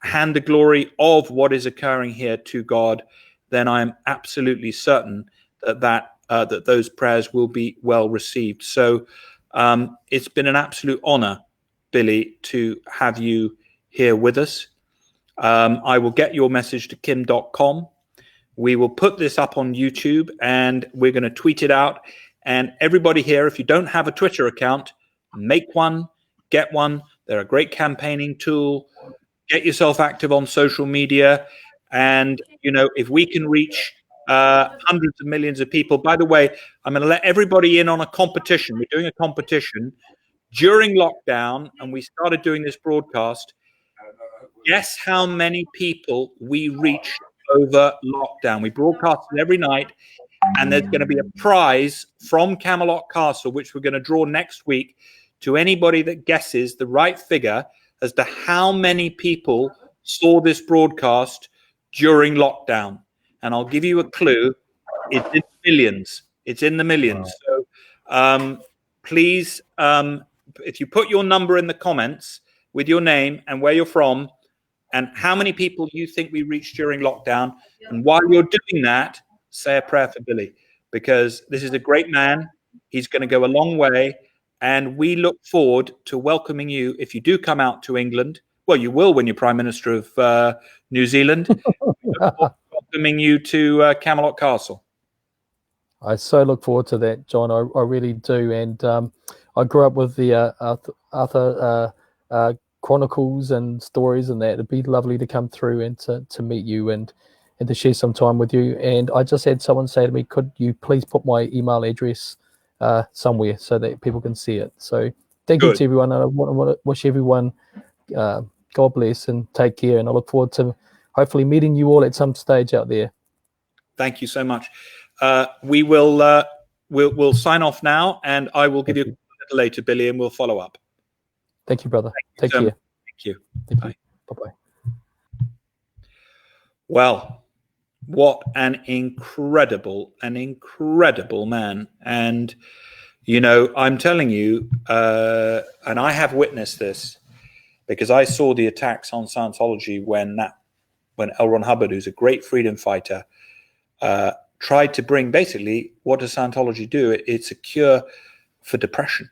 hand the glory of what is occurring here to God, then I am absolutely certain that those prayers will be well received. So it's been an absolute honor, Billy, to have you here with us. I will get your message to kim.com. We will put this up on YouTube and we're going to tweet it out. And everybody here, if you don't have a Twitter account, make one, get one. They're a great campaigning tool. Get yourself active on social media. And, if we can reach hundreds of millions of people. By the way, I'm going to let everybody in on a competition. We're doing a competition during lockdown, and we started doing this broadcast. Guess how many people we reached over lockdown. We broadcasted every night, and there's going to be a prize from Camelot Castle, which we're going to draw next week, to anybody that guesses the right figure as to how many people saw this broadcast during lockdown. And I'll give you a clue. It's in millions. It's in the millions. So please, if you put your number in the comments with your name and where you're from and how many people you think we reached during lockdown, and while you're doing that, say a prayer for Billy, because this is a great man. He's going to go a long way. And we look forward to welcoming you if you do come out to England. Well, you will when you're Prime Minister of New Zealand. Welcoming you to Camelot Castle. I so look forward to that, John. I really do. And I grew up with the Arthur chronicles and stories and that. It'd be lovely to come through and to meet you and to share some time with you. And I just had someone say to me, could you please put my email address somewhere so that people can see it. So thank you to everyone. I want to wish everyone God bless and take care. And I look forward to hopefully meeting you all at some stage out there. Thank you so much. We will we'll sign off now, and I will give you a little later, Billy, and we'll follow up. Thank you, brother. Take care. Thank you. Bye. Bye-bye. Well, what an incredible man. And, I'm telling you, and I have witnessed this because I saw the attacks on Scientology when L. Ron Hubbard, who's a great freedom fighter, tried to bring basically, what does Scientology do? It's a cure for depression.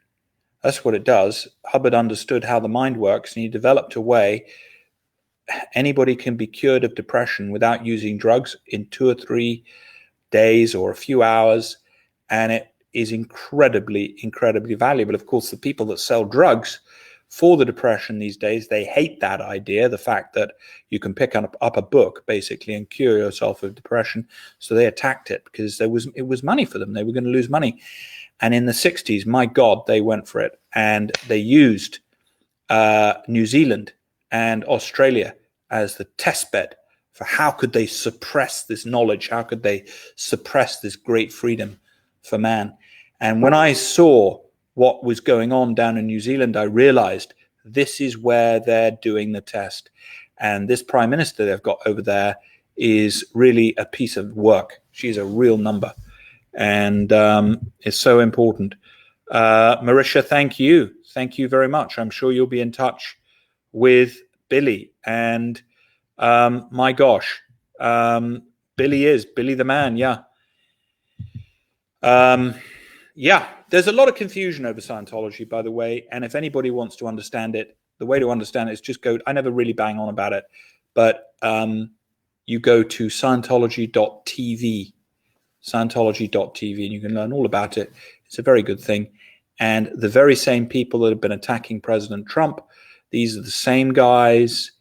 That's what it does. Hubbard understood how the mind works, and he developed a way anybody can be cured of depression without using drugs in 2 or 3 days or a few hours. And it is incredibly valuable. Of course, the people that sell drugs for the depression these days, they hate that idea, the fact that you can pick up a book basically and cure yourself of depression. So they attacked it because it was money for them. They were going to lose money. And in the 60s, my God, they went for it. And they used New Zealand and Australia as the test bed for how could they suppress this knowledge? How could they suppress this great freedom for man? And when I saw what was going on down in New Zealand, I realized this is where they're doing the test. And this prime minister they've got over there is really a piece of work. She's a real number, and is so important. Marisha, thank you. Thank you very much. I'm sure you'll be in touch with Billy. And my gosh, Billy the man. Yeah. Yeah, there's a lot of confusion over Scientology, by the way. And if anybody wants to understand it, the way to understand it is just go, I never really bang on about it, but you go to Scientology.tv, Scientology.tv, and you can learn all about it. It's a very good thing. And the very same people that have been attacking President Trump, these are the same guys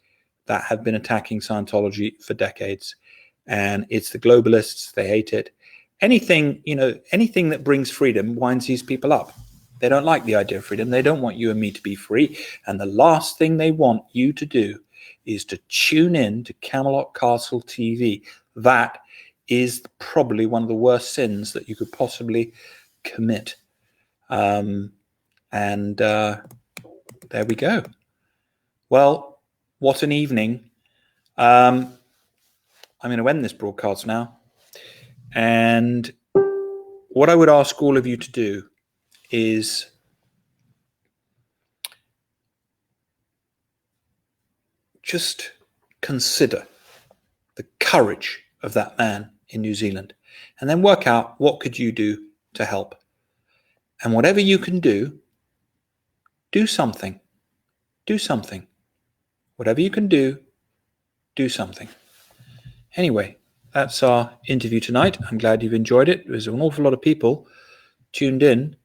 that have been attacking Scientology for decades. And it's the globalists, they hate it. Anything that brings freedom winds these people up. They don't like the idea of freedom. They don't want you and me to be free. And the last thing they want you to do is to tune in to Camelot Castle TV. That is probably one of the worst sins that you could possibly commit. And there we go. Well, what an evening. I'm going to end this broadcast now. And what I would ask all of you to do is just consider the courage of that man in New Zealand, and then work out what could you do to help. And whatever you can do, do something. Do something. Whatever you can do something. Anyway, that's our interview tonight. I'm glad you've enjoyed it. There's an awful lot of people tuned in,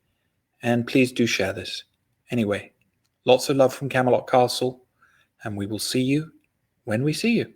and please do share this. Anyway, lots of love from Camelot Castle, and we will see you when we see you.